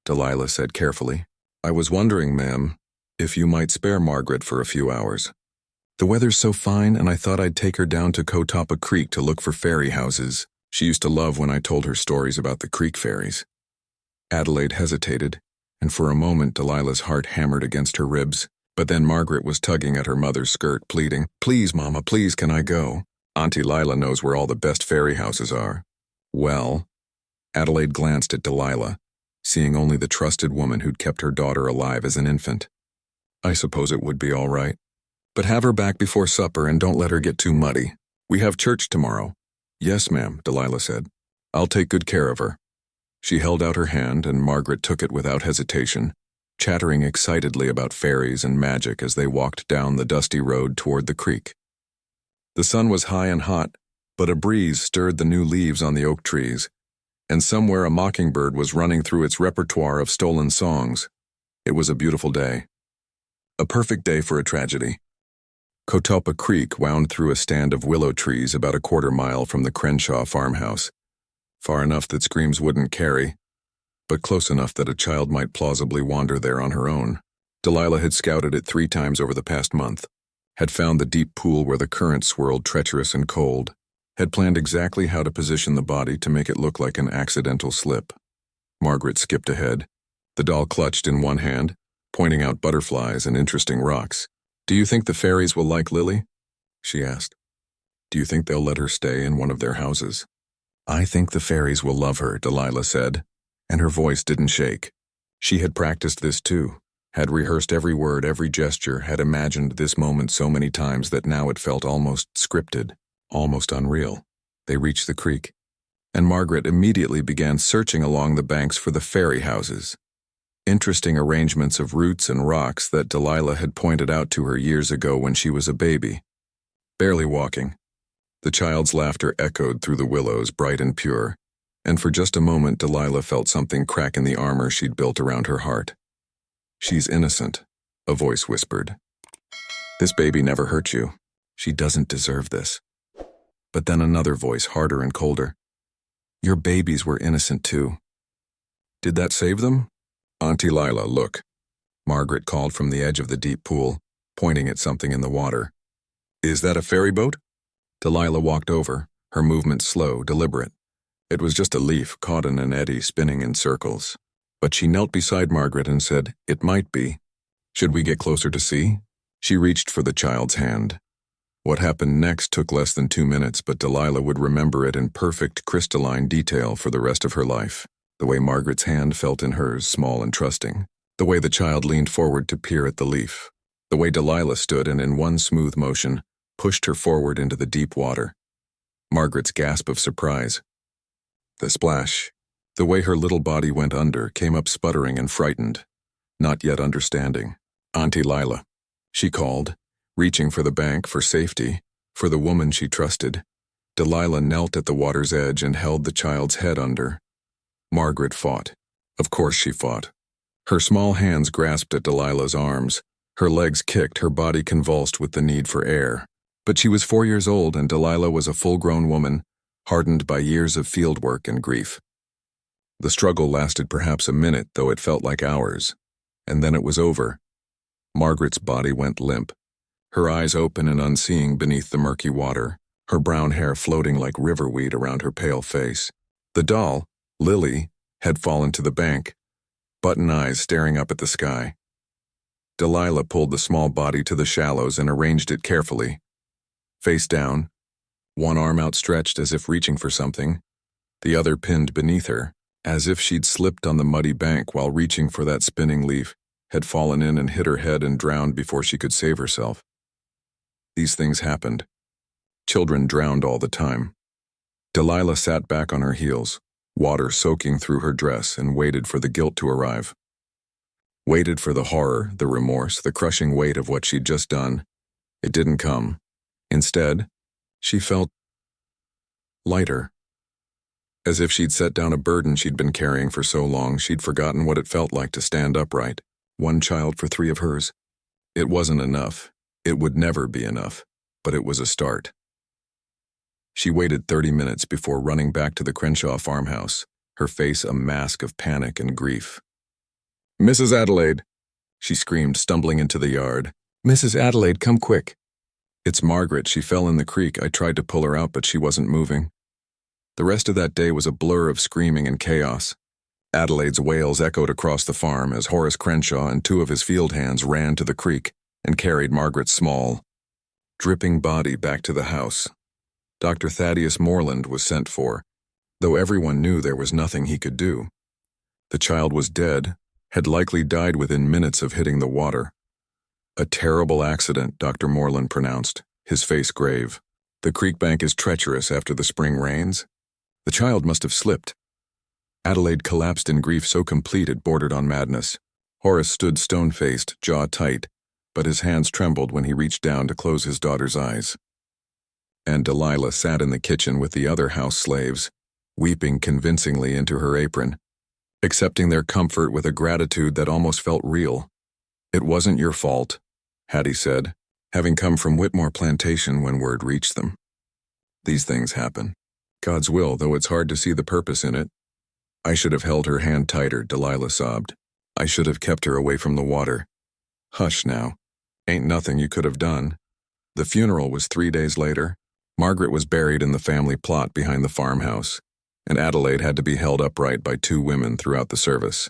Speaker 1: Delilah said carefully. "I was wondering, ma'am, if you might spare Margaret for a few hours. The weather's so fine, and I thought I'd take her down to Cotapa Creek to look for fairy houses. She used to love when I told her stories about the creek fairies." Adelaide hesitated, and for a moment Delilah's heart hammered against her ribs. But then Margaret was tugging at her mother's skirt, pleading, "Please, Mama, please, can I go? Auntie Lila knows where all the best fairy houses are." "Well," Adelaide glanced at Delilah, seeing only the trusted woman who'd kept her daughter alive as an infant. "I suppose it would be all right. But have her back before supper and don't let her get too muddy. We have church tomorrow." "Yes, ma'am," Delilah said. "I'll take good care of her." She held out her hand, and Margaret took it without hesitation, chattering excitedly about fairies and magic as they walked down the dusty road toward the creek. The sun was high and hot, but a breeze stirred the new leaves on the oak trees, and somewhere a mockingbird was running through its repertoire of stolen songs. It was a beautiful day. A perfect day for a tragedy. Cotapa Creek wound through a stand of willow trees about a quarter-mile from the Crenshaw farmhouse, far enough that screams wouldn't carry, but close enough that a child might plausibly wander there on her own. Delilah had scouted it 3 times over the past month, had found the deep pool where the current swirled treacherous and cold, had planned exactly how to position the body to make it look like an accidental slip. Margaret skipped ahead, the doll clutched in one hand, pointing out butterflies and interesting rocks. "Do you think the fairies will like Lily?" she asked. "Do you think they'll let her stay in one of their houses?" "I think the fairies will love her," Delilah said, and her voice didn't shake. She had practiced this too, had rehearsed every word, every gesture, had imagined this moment so many times that now it felt almost scripted, almost unreal. They reached the creek, and Margaret immediately began searching along the banks for the fairy houses. Interesting arrangements of roots and rocks that Delilah had pointed out to her years ago when she was a baby. Barely walking, the child's laughter echoed through the willows, bright and pure, and for just a moment Delilah felt something crack in the armor she'd built around her heart. "She's innocent," a voice whispered. "This baby never hurt you. She doesn't deserve this." But then another voice, harder and colder. "Your babies were innocent too." "Did that save them?" "Auntie Lila, look," Margaret called from the edge of the deep pool, pointing at something in the water. "Is that a ferry boat?" Delilah walked over, her movement slow, deliberate. It was just a leaf caught in an eddy spinning in circles. But she knelt beside Margaret and said, "It might be. Should we get closer to see?" She reached for the child's hand. What happened next took less than 2 minutes, but Delilah would remember it in perfect crystalline detail for the rest of her life. The way Margaret's hand felt in hers, small and trusting. The way the child leaned forward to peer at the leaf. The way Delilah stood and in one smooth motion, pushed her forward into the deep water. Margaret's gasp of surprise. The splash. The way her little body went under, came up sputtering and frightened, not yet understanding. "Auntie Lila," she called, reaching for the bank for safety, for the woman she trusted. Delilah knelt at the water's edge and held the child's head under. Margaret fought. Of course she fought. Her small hands grasped at Delilah's arms. Her legs kicked, her body convulsed with the need for air. But she was 4 years old and Delilah was a full-grown woman, hardened by years of fieldwork and grief. The struggle lasted perhaps a minute, though it felt like hours. And then it was over. Margaret's body went limp, her eyes open and unseeing beneath the murky water, her brown hair floating like riverweed around her pale face. The doll, Lily, had fallen to the bank, button eyes staring up at the sky. Delilah pulled the small body to the shallows and arranged it carefully. Face down, one arm outstretched as if reaching for something, the other pinned beneath her, as if she'd slipped on the muddy bank while reaching for that spinning leaf, had fallen in and hit her head and drowned before she could save herself. These things happened. Children drowned all the time. Delilah sat back on her heels, water soaking through her dress, and waited for the guilt to arrive. Waited for the horror, the remorse, the crushing weight of what she'd just done. It didn't come. Instead, she felt lighter. As if she'd set down a burden she'd been carrying for so long, she'd forgotten what it felt like to stand upright. One child for 3 of hers. It wasn't enough. It would never be enough, but it was a start. She waited 30 minutes before running back to the Crenshaw farmhouse, her face a mask of panic and grief. "Mrs. Adelaide," she screamed, stumbling into the yard. "Mrs. Adelaide, come quick." "It's Margaret. She fell in the creek. I tried to pull her out, but she wasn't moving." The rest of that day was a blur of screaming and chaos. Adelaide's wails echoed across the farm as Horace Crenshaw and 2 of his field hands ran to the creek and carried Margaret's small, dripping body back to the house. Dr. Thaddeus Moreland was sent for, though everyone knew there was nothing he could do. The child was dead, had likely died within minutes of hitting the water. "A terrible accident," Dr. Moreland pronounced, his face grave. "The creek bank is treacherous after the spring rains. The child must have slipped." Adelaide collapsed in grief so complete it bordered on madness. Horace stood stone-faced, jaw tight, but his hands trembled when he reached down to close his daughter's eyes. And Delilah sat in the kitchen with the other house slaves, weeping convincingly into her apron, accepting their comfort with a gratitude that almost felt real. "It wasn't your fault," Hattie said, having come from Whitmore Plantation when word reached them. "These things happen. God's will, though it's hard to see the purpose in it." "I should have held her hand tighter," Delilah sobbed. "I should have kept her away from the water." "Hush now. Ain't nothing you could have done." The funeral was 3 days later. Margaret was buried in the family plot behind the farmhouse, and Adelaide had to be held upright by 2 women throughout the service,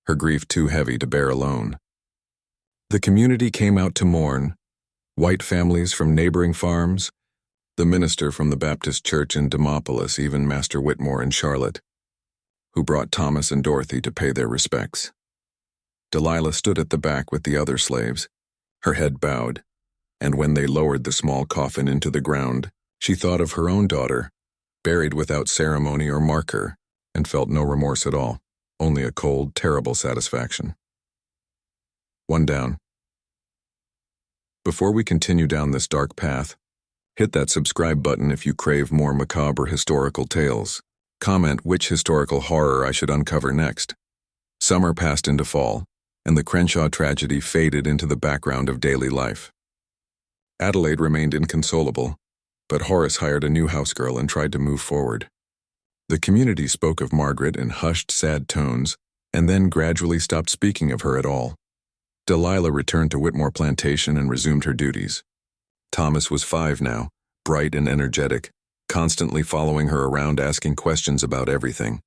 Speaker 1: her grief too heavy to bear alone. The community came out to mourn, white families from neighboring farms, the minister from the Baptist church in Demopolis, even Master Whitmore in Charlotte, who brought Thomas and Dorothy to pay their respects. Delilah stood at the back with the other slaves, her head bowed, and when they lowered the small coffin into the ground, she thought of her own daughter, buried without ceremony or marker, and felt no remorse at all, only a cold, terrible satisfaction. One down. Before we continue down this dark path, hit that subscribe button if you crave more macabre historical tales. Comment which historical horror I should uncover next. Summer passed into fall, and the Crenshaw tragedy faded into the background of daily life. Adelaide remained inconsolable, but Horace hired a new housegirl and tried to move forward. The community spoke of Margaret in hushed, sad tones, and then gradually stopped speaking of her at all. Delilah returned to Whitmore Plantation and resumed her duties. Thomas was 5 now, bright and energetic, constantly following her around asking questions about everything.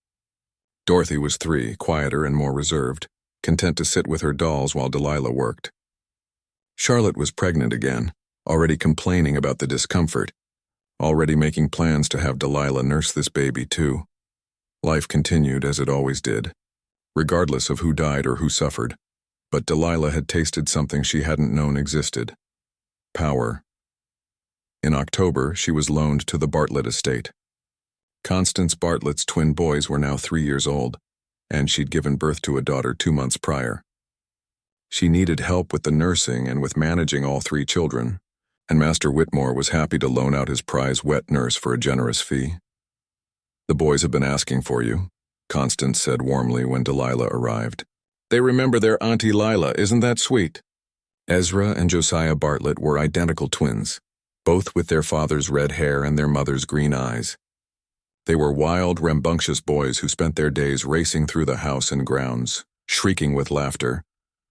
Speaker 1: Dorothy was 3, quieter and more reserved, content to sit with her dolls while Delilah worked. Charlotte was pregnant again, already complaining about the discomfort, already making plans to have Delilah nurse this baby too. Life continued as it always did, regardless of who died or who suffered, but Delilah had tasted something she hadn't known existed: power. In October, she was loaned to the Bartlett estate. Constance Bartlett's twin boys were now 3 years old, and she'd given birth to a daughter 2 months prior. She needed help with the nursing and with managing all 3 children, and Master Whitmore was happy to loan out his prize wet nurse for a generous fee. "The boys have been asking for you," Constance said warmly when Delilah arrived. "They remember their Auntie Lila, isn't that sweet?" Ezra and Josiah Bartlett were identical twins, both with their father's red hair and their mother's green eyes. They were wild, rambunctious boys who spent their days racing through the house and grounds, shrieking with laughter,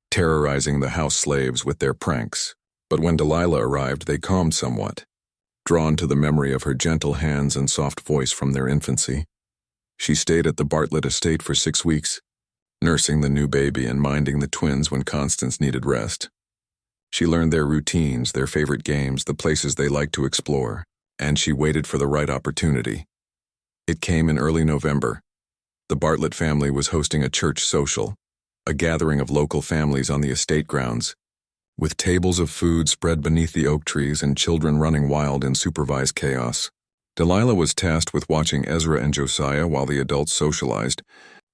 Speaker 1: terrorizing the house slaves with their pranks. But when Delilah arrived, they calmed somewhat, drawn to the memory of her gentle hands and soft voice from their infancy. She stayed at the Bartlett estate for 6 weeks, nursing the new baby and minding the twins when Constance needed rest. She learned their routines, their favorite games, the places they liked to explore, and she waited for the right opportunity. It came in early November. The Bartlett family was hosting a church social, a gathering of local families on the estate grounds, with tables of food spread beneath the oak trees and children running wild in supervised chaos. Delilah was tasked with watching Ezra and Josiah while the adults socialized,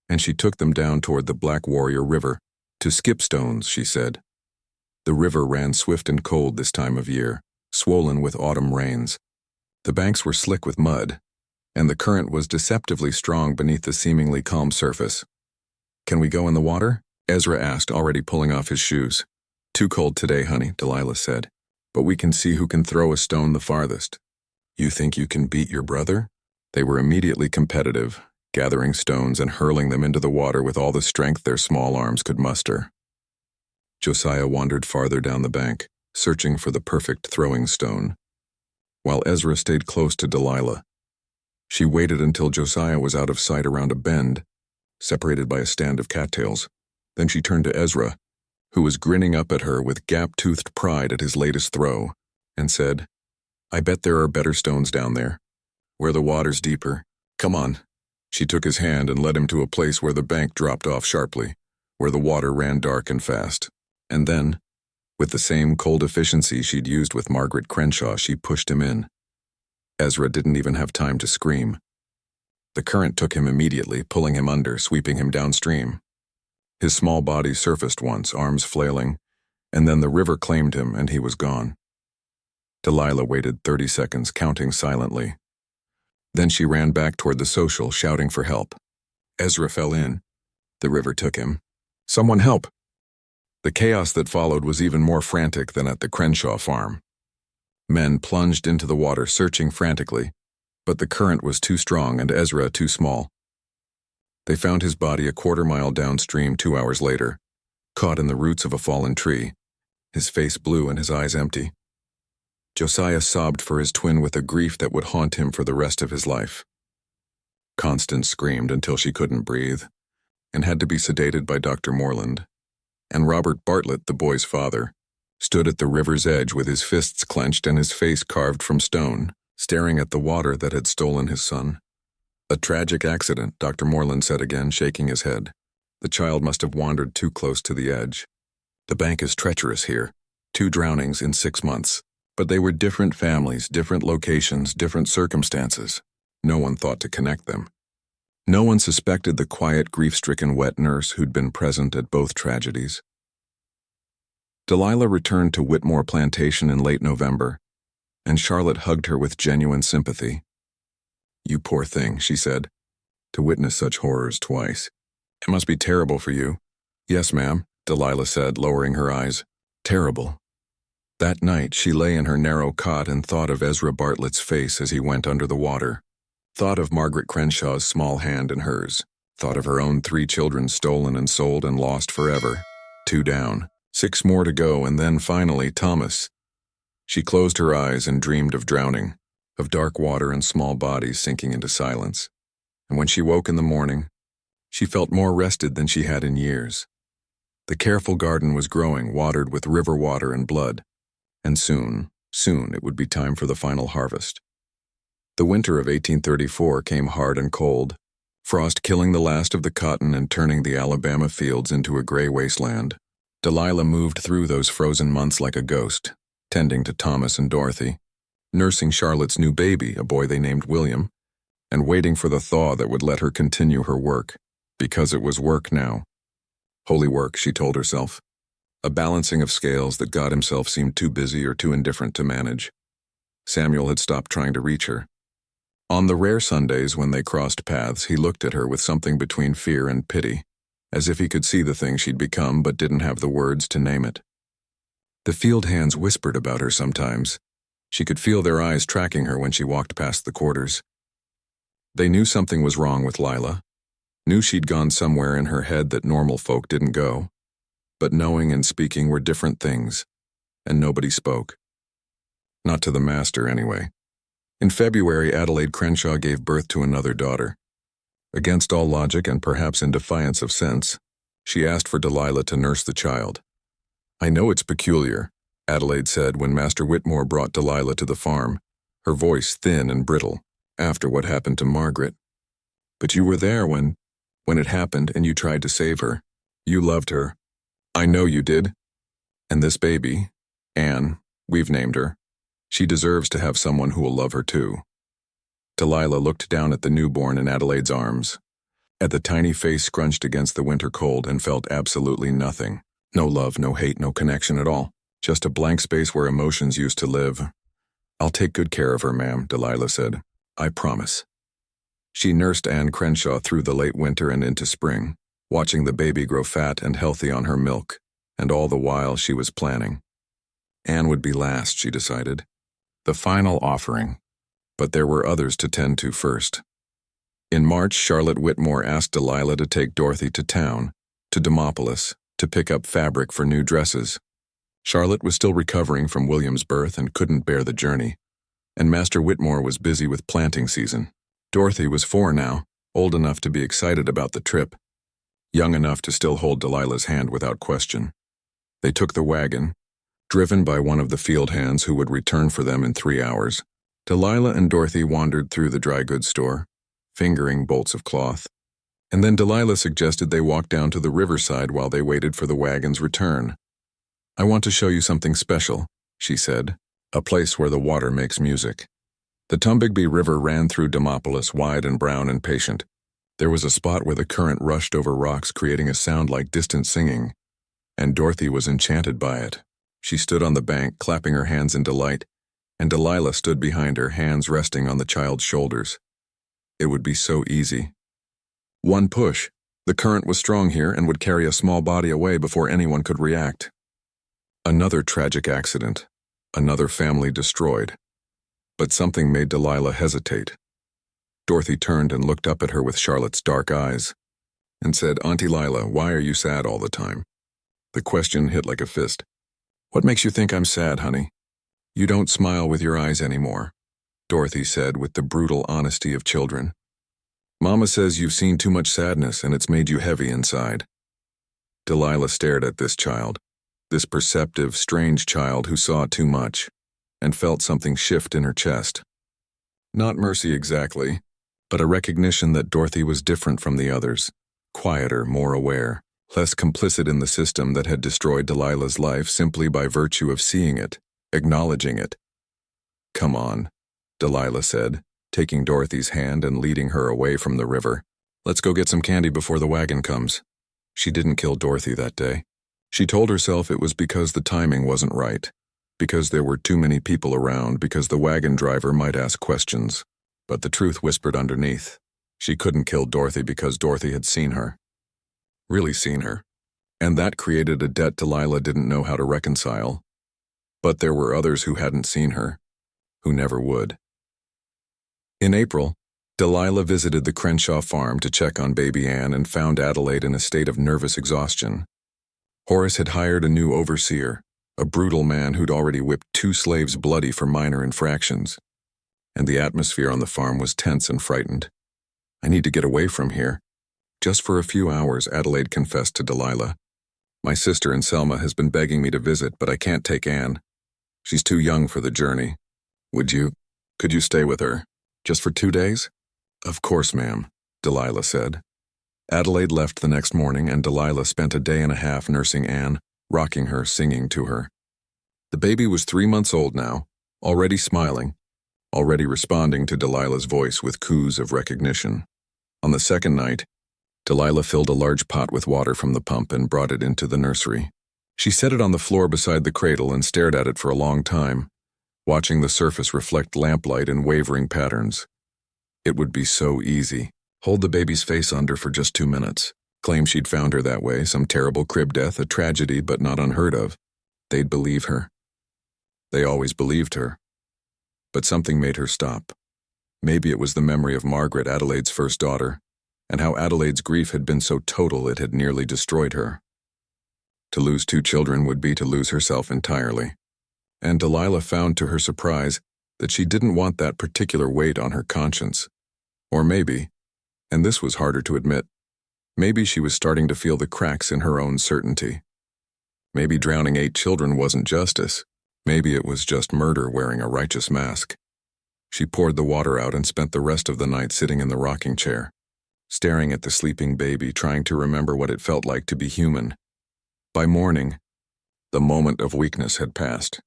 Speaker 1: and she took them down toward the Black Warrior River, to skip stones, she said. The river ran swift and cold this time of year, swollen with autumn rains. The banks were slick with mud, and the current was deceptively strong beneath the seemingly calm surface. "Can we go in the water?" Ezra asked, already pulling off his shoes. "Too cold today, honey," Delilah said, "but we can see who can throw a stone the farthest." "You think you can beat your brother?" They were immediately competitive, gathering stones and hurling them into the water with all the strength their small arms could muster. Josiah wandered farther down the bank, searching for the perfect throwing stone, while Ezra stayed close to Delilah. She waited until Josiah was out of sight around a bend, separated by a stand of cattails. Then she turned to Ezra, who was grinning up at her with gap-toothed pride at his latest throw, and said, "I bet there are better stones down there, where the water's deeper. Come on." She took his hand and led him to a place where the bank dropped off sharply, where the water ran dark and fast. And then, with the same cold efficiency she'd used with Margaret Crenshaw, she pushed him in. Ezra didn't even have time to scream. The current took him immediately, pulling him under, sweeping him downstream. His small body surfaced once, arms flailing, and then the river claimed him and he was gone. Delilah waited 30 seconds, counting silently. Then she ran back toward the social, shouting for help. Ezra fell in. The river took him. "Someone help!" The chaos that followed was even more frantic than at the Crenshaw farm. Men plunged into the water, searching frantically, but the current was too strong and Ezra too small. They found his body a quarter-mile downstream 2 hours later, caught in the roots of a fallen tree, his face blue and his eyes empty. Josiah sobbed for his twin with a grief that would haunt him for the rest of his life. Constance screamed until she couldn't breathe, and had to be sedated by Dr. Morland. And Robert Bartlett, the boy's father, stood at the river's edge with his fists clenched and his face carved from stone, staring at the water that had stolen his son. "A tragic accident," Dr. Morland said again, shaking his head. "The child must have wandered too close to the edge. The bank is treacherous here. 2 drownings in 6 months. But they were different families, different locations, different circumstances. No one thought to connect them. No one suspected the quiet, grief-stricken wet nurse who'd been present at both tragedies. Delilah returned to Whitmore Plantation in late November, and Charlotte hugged her with genuine sympathy. "You poor thing," she said. to witness such horrors twice. It must be terrible for you. Yes, ma'am, Delilah said, lowering her eyes. Terrible. That night, she lay in her narrow cot and thought of Ezra Bartlett's face as he went under the water. Thought of Margaret Crenshaw's small hand in hers. Thought of her own 3 children stolen and sold and lost forever. 2 down, 6 more to go, and then finally Thomas. She closed her eyes and dreamed of drowning, of dark water and small bodies sinking into silence. And when she woke in the morning, she felt more rested than she had in years. The careful garden was growing, watered with river water and blood. And soon it would be time for the final harvest. The winter of 1834 came hard and cold, frost killing the last of the cotton and turning the Alabama fields into a gray wasteland. Delilah moved through those frozen months like a ghost, tending to Thomas and Dorothy, nursing Charlotte's new baby, a boy they named William, and waiting for the thaw that would let her continue her work, because it was work now. Holy work, she told herself. A balancing of scales that God himself seemed too busy or too indifferent to manage. Samuel had stopped trying to reach her. On the rare Sundays when they crossed paths, he looked at her with something between fear and pity, as if he could see the thing she'd become but didn't have the words to name it. The field hands whispered about her sometimes. She could feel their eyes tracking her when she walked past the quarters. They knew something was wrong with Lila, knew she'd gone somewhere in her head that normal folk didn't go. But knowing and speaking were different things, and nobody spoke. Not to the master, anyway. In February, Adelaide Crenshaw gave birth to another daughter. Against all logic and perhaps in defiance of sense, she asked for Delilah to nurse the child. I know it's peculiar, Adelaide said when Master Whitmore brought Delilah to the farm, her voice thin and brittle, after what happened to Margaret. But you were there when it happened and you tried to save her. You loved her. I know you did. And this baby, Anne, we've named her. She deserves to have someone who will love her too. Delilah looked down at the newborn in Adelaide's arms, at the tiny face scrunched against the winter cold, and felt absolutely nothing. No love, no hate, no connection at all. Just a blank space where emotions used to live. I'll take good care of her, ma'am, Delilah said. I promise. She nursed Anne Crenshaw through the late winter and into spring, watching the baby grow fat and healthy on her milk, and all the while she was planning. Anne would be last, she decided. The final offering. But there were others to tend to first. In March, Charlotte Whitmore asked Delilah to take Dorothy to town, to Demopolis, to pick up fabric for new dresses. Charlotte was still recovering from William's birth and couldn't bear the journey, and Master Whitmore was busy with planting season. Dorothy was 4 now, old enough to be excited about the trip, young enough to still hold Delilah's hand without question. They took the wagon, driven by one of the field hands who would return for them in 3 hours. Delilah and Dorothy wandered through the dry goods store, fingering bolts of cloth, and then Delilah suggested they walk down to the riverside while they waited for the wagon's return. I want to show you something special, she said, a place where the water makes music. The Tombigbee River ran through Demopolis, wide and brown and patient. There was a spot where the current rushed over rocks, creating a sound like distant singing, and Dorothy was enchanted by it. She stood on the bank, clapping her hands in delight, and Delilah stood behind her, hands resting on the child's shoulders. It would be so easy. One push. The current was strong here and would carry a small body away before anyone could react. Another tragic accident. Another family destroyed. But something made Delilah hesitate. Dorothy turned and looked up at her with Charlotte's dark eyes, and said, Auntie Lila, why are you sad all the time? The question hit like a fist. What makes you think I'm sad, honey? You don't smile with your eyes anymore, Dorothy said with the brutal honesty of children. Mama says you've seen too much sadness and it's made you heavy inside. Delilah stared at this child, this perceptive, strange child who saw too much, and felt something shift in her chest. Not mercy exactly, but a recognition that Dorothy was different from the others, quieter, more aware, less complicit in the system that had destroyed Delilah's life simply by virtue of seeing it, acknowledging it. Come on, Delilah said, taking Dorothy's hand and leading her away from the river. Let's go get some candy before the wagon comes. She didn't kill Dorothy that day. She told herself it was because the timing wasn't right, because there were too many people around, because the wagon driver might ask questions. But the truth whispered underneath. She couldn't kill Dorothy because Dorothy had seen her. Really seen her. And that created a debt Delilah didn't know how to reconcile. But there were others who hadn't seen her, who never would. In April, Delilah visited the Crenshaw farm to check on baby Anne and found Adelaide in a state of nervous exhaustion. Horace had hired a new overseer, a brutal man who'd already whipped 2 slaves bloody for minor infractions. And the atmosphere on the farm was tense and frightened. I need to get away from here. Just for a few hours, Adelaide confessed to Delilah. My sister in Selma has been begging me to visit, but I can't take Anne. She's too young for the journey. Could you stay with her? Just for 2 days? Of course, ma'am, Delilah said. Adelaide left the next morning, and Delilah spent a day and a half nursing Anne, rocking her, singing to her. The baby was 3 months old now, already smiling, already responding to Delilah's voice with coos of recognition. On the second night, Delilah filled a large pot with water from the pump and brought it into the nursery. She set it on the floor beside the cradle and stared at it for a long time, watching the surface reflect lamplight in wavering patterns. It would be so easy. Hold the baby's face under for just 2 minutes. Claim she'd found her that way, some terrible crib death, a tragedy but not unheard of. They'd believe her. They always believed her. But something made her stop. Maybe it was the memory of Margaret, Adelaide's first daughter, and how Adelaide's grief had been so total it had nearly destroyed her. To lose 2 children would be to lose herself entirely. And Delilah found to her surprise that she didn't want that particular weight on her conscience. Or maybe, and this was harder to admit, maybe she was starting to feel the cracks in her own certainty. Maybe drowning 8 children wasn't justice. Maybe it was just murder wearing a righteous mask. She poured the water out and spent the rest of the night sitting in the rocking chair, staring at the sleeping baby, trying to remember what it felt like to be human. By morning, the moment of weakness had passed.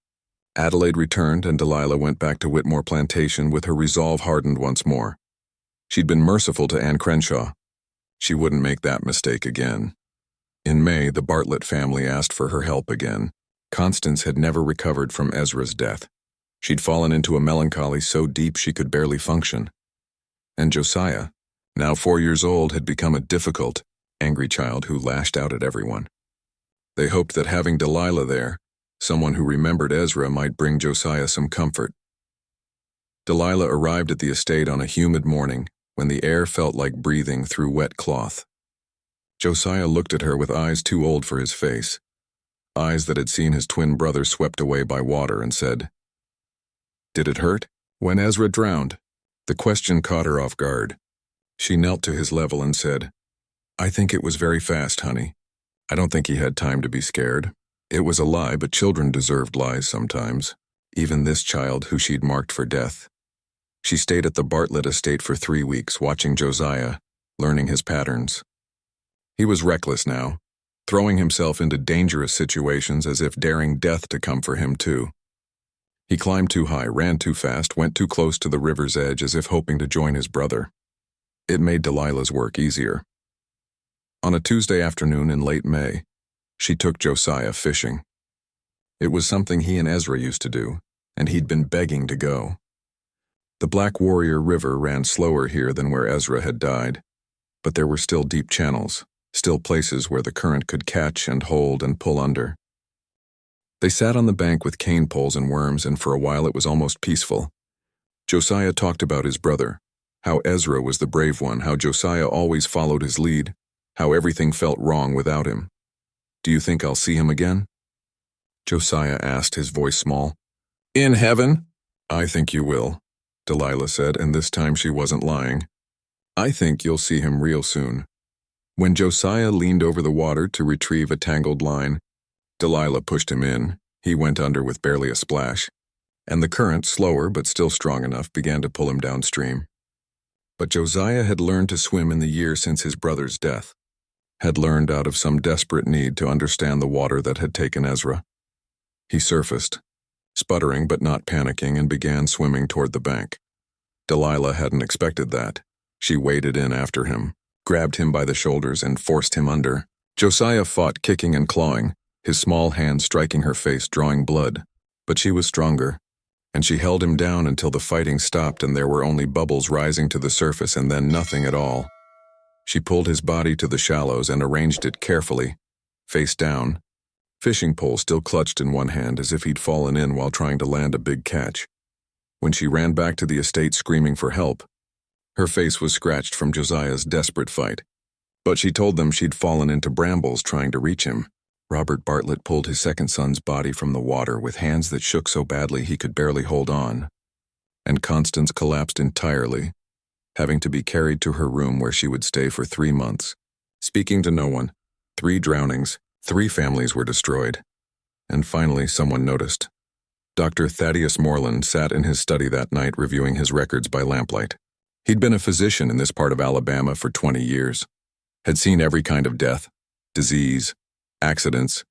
Speaker 1: Adelaide returned, and Delilah went back to Whitmore Plantation with her resolve hardened once more. She'd been merciful to Anne Crenshaw. She wouldn't make that mistake again. In May, the Bartlett family asked for her help again. Constance had never recovered from Ezra's death. She'd fallen into a melancholy so deep she could barely function. And Josiah, now 4 years old, had become a difficult, angry child who lashed out at everyone. They hoped that having Delilah there, someone who remembered Ezra, might bring Josiah some comfort. Delilah arrived at the estate on a humid morning when the air felt like breathing through wet cloth. Josiah looked at her with eyes too old for his face, eyes that had seen his twin brother swept away by water, and said, "Did it hurt?" When Ezra drowned, the question caught her off guard. She knelt to his level and said, "I think it was very fast, honey. I don't think he had time to be scared. It was a lie, but children deserved lies sometimes, even this child who she'd marked for death." She stayed at the Bartlett estate for 3 weeks, watching Josiah, learning his patterns. He was reckless now, throwing himself into dangerous situations as if daring death to come for him too. He climbed too high, ran too fast, went too close to the river's edge as if hoping to join his brother. It made Delilah's work easier. On a Tuesday afternoon in late May, she took Josiah fishing. It was something he and Ezra used to do, and he'd been begging to go. The Black Warrior River ran slower here than where Ezra had died, but there were still deep channels, still places where the current could catch and hold and pull under. They sat on the bank with cane poles and worms, and for a while it was almost peaceful. Josiah talked about his brother, how Ezra was the brave one, how Josiah always followed his lead, how everything felt wrong without him. "Do you think I'll see him again?" Josiah asked, his voice small. "In heaven?" "I think you will," Delilah said, and this time she wasn't lying. "I think you'll see him real soon." When Josiah leaned over the water to retrieve a tangled line, Delilah pushed him in. He went under with barely a splash, and the current, slower but still strong enough, began to pull him downstream. But Josiah had learned to swim in the year since his brother's death, had learned out of some desperate need to understand the water that had taken Ezra. He surfaced, sputtering but not panicking, and began swimming toward the bank. Delilah hadn't expected that. She waded in after him, grabbed him by the shoulders, and forced him under. Josiah fought, kicking and clawing, his small hand striking her face, drawing blood, but she was stronger. and she held him down until the fighting stopped and there were only bubbles rising to the surface and then nothing at all. She pulled his body to the shallows and arranged it carefully, face down, fishing pole still clutched in one hand as if he'd fallen in while trying to land a big catch. When she ran back to the estate screaming for help, her face was scratched from Josiah's desperate fight. But she told them she'd fallen into brambles trying to reach him. Robert Bartlett pulled his second son's body from the water with hands that shook so badly he could barely hold on. And Constance collapsed entirely, having to be carried to her room where she would stay for 3 months. Speaking to no one, 3 drownings, 3 families were destroyed. And finally someone noticed. Dr. Thaddeus Moreland sat in his study that night reviewing his records by lamplight. He'd been a physician in this part of Alabama for 20 years, had seen every kind of death, disease, accidents,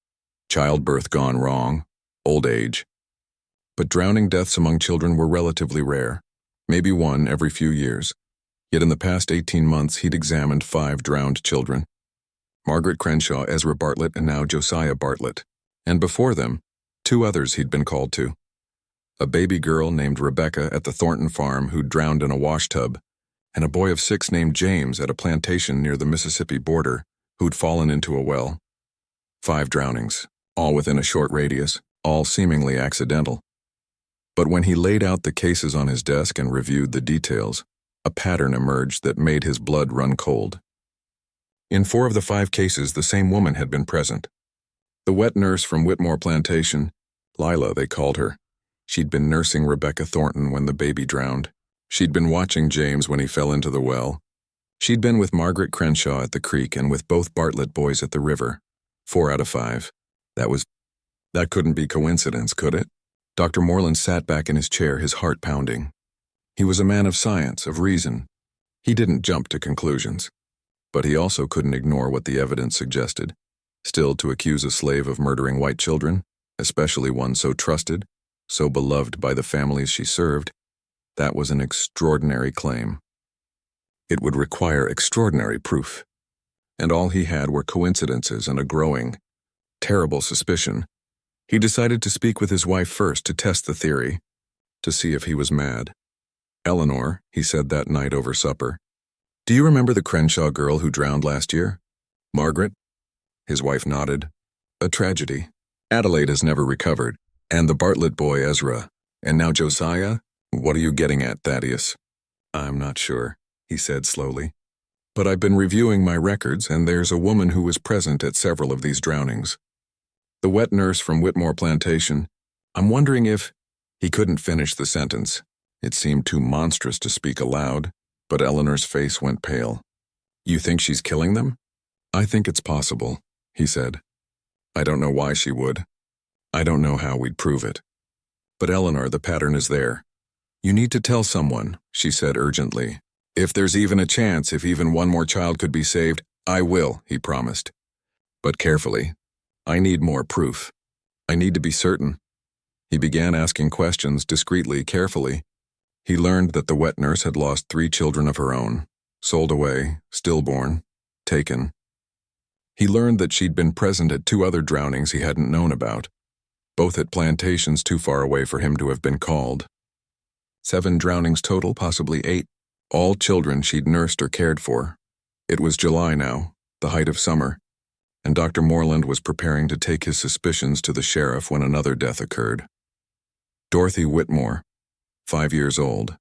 Speaker 1: childbirth gone wrong, old age. But drowning deaths among children were relatively rare, maybe 1 every few years. Yet in the past 18 months he'd examined 5 drowned children. Margaret Crenshaw, Ezra Bartlett, and now Josiah Bartlett. And before them, 2 others he'd been called to. A baby girl named Rebecca at the Thornton farm who'd drowned in a washtub, and a boy of 6 named James at a plantation near the Mississippi border who'd fallen into a well. 5 drownings, all within a short radius, all seemingly accidental. But when he laid out the cases on his desk and reviewed the details, a pattern emerged that made his blood run cold. In 4 of the 5 cases, the same woman had been present. The wet nurse from Whitmore Plantation, Lila they called her. She'd been nursing Rebecca Thornton when the baby drowned. She'd been watching James when he fell into the well. She'd been with Margaret Crenshaw at the creek and with both Bartlett boys at the river. 4 out of 5. That couldn't be coincidence, could it? Dr. Moreland sat back in his chair, his heart pounding. He was a man of science, of reason. He didn't jump to conclusions. But he also couldn't ignore what the evidence suggested. Still, to accuse a slave of murdering white children, especially one so trusted, so beloved by the families she served, that was an extraordinary claim. It would require extraordinary proof. And all he had were coincidences and a growing, terrible suspicion. He decided to speak with his wife first to test the theory, to see if he was mad. "Eleanor," he said that night over supper, "do you remember the Crenshaw girl who drowned last year? Margaret?" His wife nodded. "A tragedy. Adelaide has never recovered. And the Bartlett boy, Ezra. And now Josiah? What are you getting at, Thaddeus?" "I'm not sure," he said slowly. "But I've been reviewing my records, and there's a woman who was present at several of these drownings. The wet nurse from Whitmore Plantation. I'm wondering if—" He couldn't finish the sentence. It seemed too monstrous to speak aloud, but Eleanor's face went pale. "You think she's killing them?" "I think it's possible," he said. "I don't know why she would. I don't know how we'd prove it. But Eleanor, the pattern is there. You need to tell someone," she said urgently. "If there's even a chance, if even one more child could be saved, I will," he promised. "But carefully. I need more proof. I need to be certain." He began asking questions discreetly, carefully. He learned that the wet nurse had lost 3 children of her own, sold away, stillborn, taken. He learned that she'd been present at 2 other drownings he hadn't known about, both at plantations too far away for him to have been called. 7 drownings total, possibly 8, all children she'd nursed or cared for. It was July now, the height of summer, and Dr. Moreland was preparing to take his suspicions to the sheriff when another death occurred. Dorothy Whitmore, 5 years old,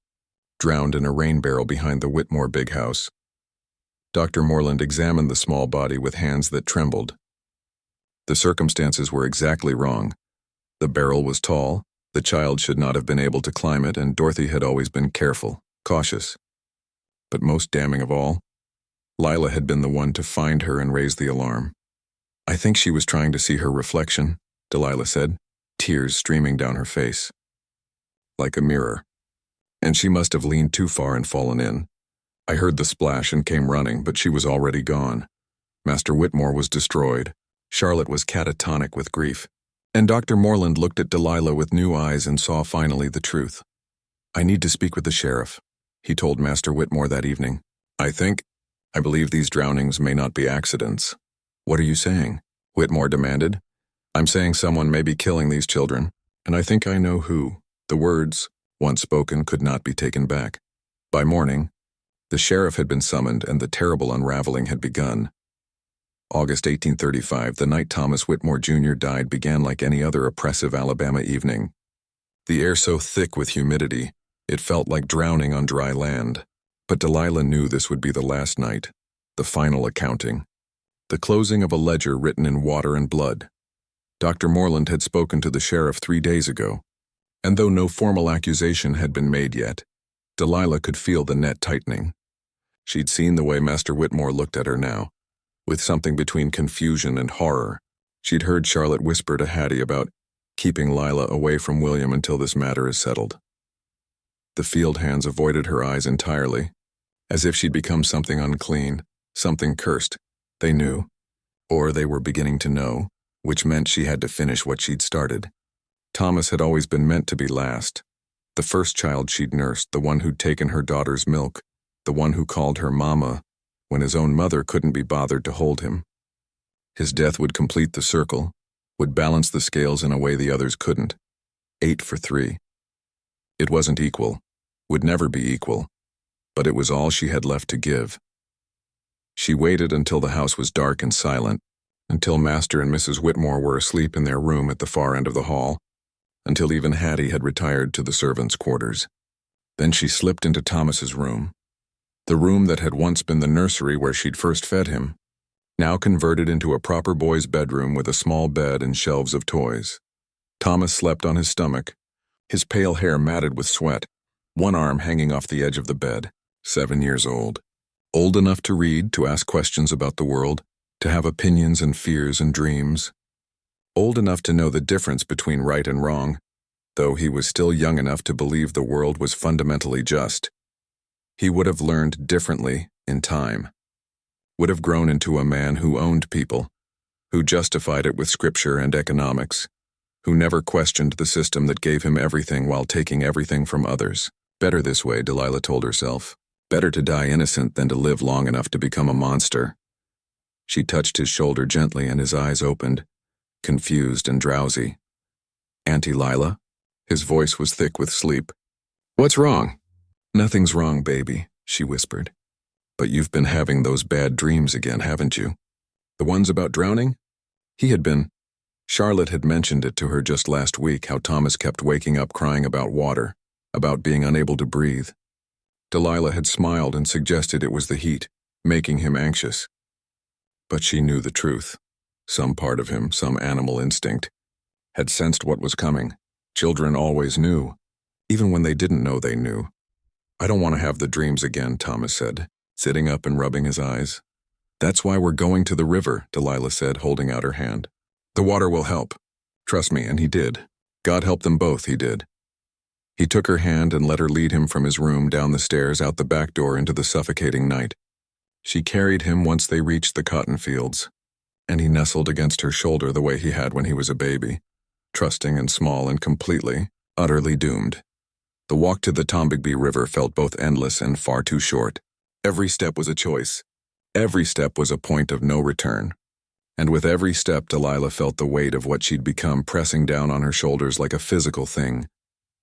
Speaker 1: drowned in a rain barrel behind the Whitmore big house. Dr. Moreland examined the small body with hands that trembled. The circumstances were exactly wrong. The barrel was tall, the child should not have been able to climb it, and Dorothy had always been careful, cautious. But most damning of all, Lila had been the one to find her and raise the alarm. "I think she was trying to see her reflection," Delilah said, tears streaming down her face. "Like a mirror. And she must have leaned too far and fallen in. I heard the splash and came running, but she was already gone. Master Whitmore was destroyed. Charlotte was catatonic with grief. And Dr. Moreland looked at Delilah with new eyes and saw finally the truth. "I need to speak with the sheriff," he told Master Whitmore that evening. I believe these drownings may not be accidents." "What are you saying?" Whitmore demanded. "I'm saying someone may be killing these children, and I think I know who." The words, once spoken, could not be taken back. By morning, the sheriff had been summoned and the terrible unraveling had begun. August 1835, the night Thomas Whitmore Jr. died, began like any other oppressive Alabama evening. The air so thick with humidity, it felt like drowning on dry land. But Delilah knew this would be the last night, the final accounting, the closing of a ledger written in water and blood. Dr. Moreland had spoken to the sheriff 3 days ago, and though no formal accusation had been made yet, Delilah could feel the net tightening. She'd seen the way Master Whitmore looked at her now, with something between confusion and horror. She'd heard Charlotte whisper to Hattie about keeping Lila away from William until this matter is settled. The field hands avoided her eyes entirely, as if she'd become something unclean, something cursed. They knew, or they were beginning to know, which meant she had to finish what she'd started. Thomas had always been meant to be last. The first child she'd nursed, the one who'd taken her daughter's milk, the one who called her mama when his own mother couldn't be bothered to hold him. His death would complete the circle, would balance the scales in a way the others couldn't. 8 for 3. It wasn't equal, would never be equal, but it was all she had left to give. She waited until the house was dark and silent, until Master and Mrs. Whitmore were asleep in their room at the far end of the hall, until even Hattie had retired to the servants' quarters. Then she slipped into Thomas's room, the room that had once been the nursery where she'd first fed him, now converted into a proper boy's bedroom with a small bed and shelves of toys. Thomas slept on his stomach, his pale hair matted with sweat, one arm hanging off the edge of the bed, 7 years old. Old enough to read, to ask questions about the world, to have opinions and fears and dreams. Old enough to know the difference between right and wrong, though he was still young enough to believe the world was fundamentally just. He would have learned differently in time, would have grown into a man who owned people, who justified it with scripture and economics, who never questioned the system that gave him everything while taking everything from others. Better this way, Delilah told herself. Better to die innocent than to live long enough to become a monster. She touched his shoulder gently and his eyes opened, confused and drowsy. "Auntie Lila?" His voice was thick with sleep. "What's wrong?" "Nothing's wrong, baby," she whispered. "But you've been having those bad dreams again, haven't you? The ones about drowning?" He had been. Charlotte had mentioned it to her just last week, how Thomas kept waking up crying about water, about being unable to breathe. Delilah had smiled and suggested it was the heat, making him anxious. But she knew the truth. Some part of him, some animal instinct, had sensed what was coming. Children always knew, even when they didn't know they knew. "I don't want to have the dreams again," Thomas said, sitting up and rubbing his eyes. "That's why we're going to the river," Delilah said, holding out her hand. "The water will help. Trust me," and he did. God helped them both, he did. He took her hand and let her lead him from his room down the stairs out the back door into the suffocating night. She carried him once they reached the cotton fields, and he nestled against her shoulder the way he had when he was a baby, trusting and small and completely, utterly doomed. The walk to the Tombigbee River felt both endless and far too short. Every step was a choice. Every step was a point of no return. And with every step, Delilah felt the weight of what she'd become pressing down on her shoulders like a physical thing.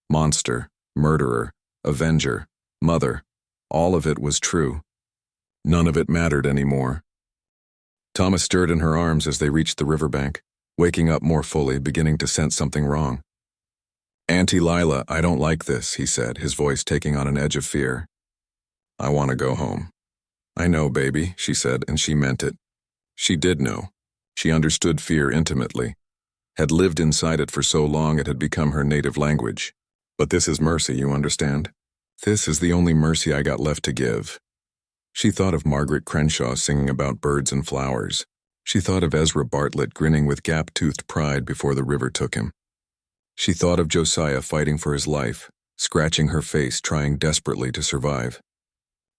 Speaker 1: Monster, murderer, avenger, mother, all of it was true. None of it mattered anymore. Thomas stirred in her arms as they reached the riverbank, waking up more fully, beginning to sense something wrong. "Auntie Lila, I don't like this," he said, his voice taking on an edge of fear. "I want to go home." "I know, baby," she said, and she meant it. She did know. She understood fear intimately, had lived inside it for so long it had become her native language. "But this is mercy, you understand? This is the only mercy I got left to give." She thought of Margaret Crenshaw singing about birds and flowers. She thought of Ezra Bartlett grinning with gap-toothed pride before the river took him. She thought of Josiah fighting for his life, scratching her face, trying desperately to survive.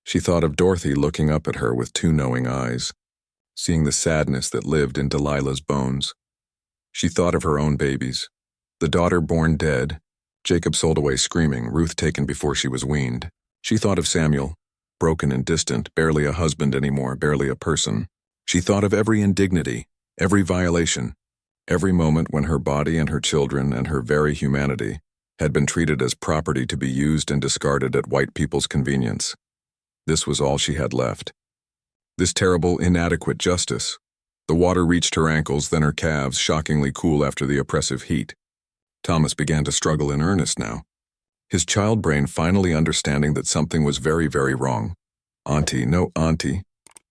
Speaker 1: She thought of Dorothy looking up at her with 2 knowing eyes, seeing the sadness that lived in Delilah's bones. She thought of her own babies, the daughter born dead, Jacob sold away screaming, Ruth taken before she was weaned. She thought of Samuel, broken and distant, barely a husband anymore, barely a person. She thought of every indignity, every violation, every moment when her body and her children and her very humanity had been treated as property to be used and discarded at white people's convenience. This was all she had left. This terrible, inadequate justice. The water reached her ankles, then her calves, shockingly cool after the oppressive heat. Thomas began to struggle in earnest now, his child brain finally understanding that something was very, very wrong. "Auntie, no, Auntie.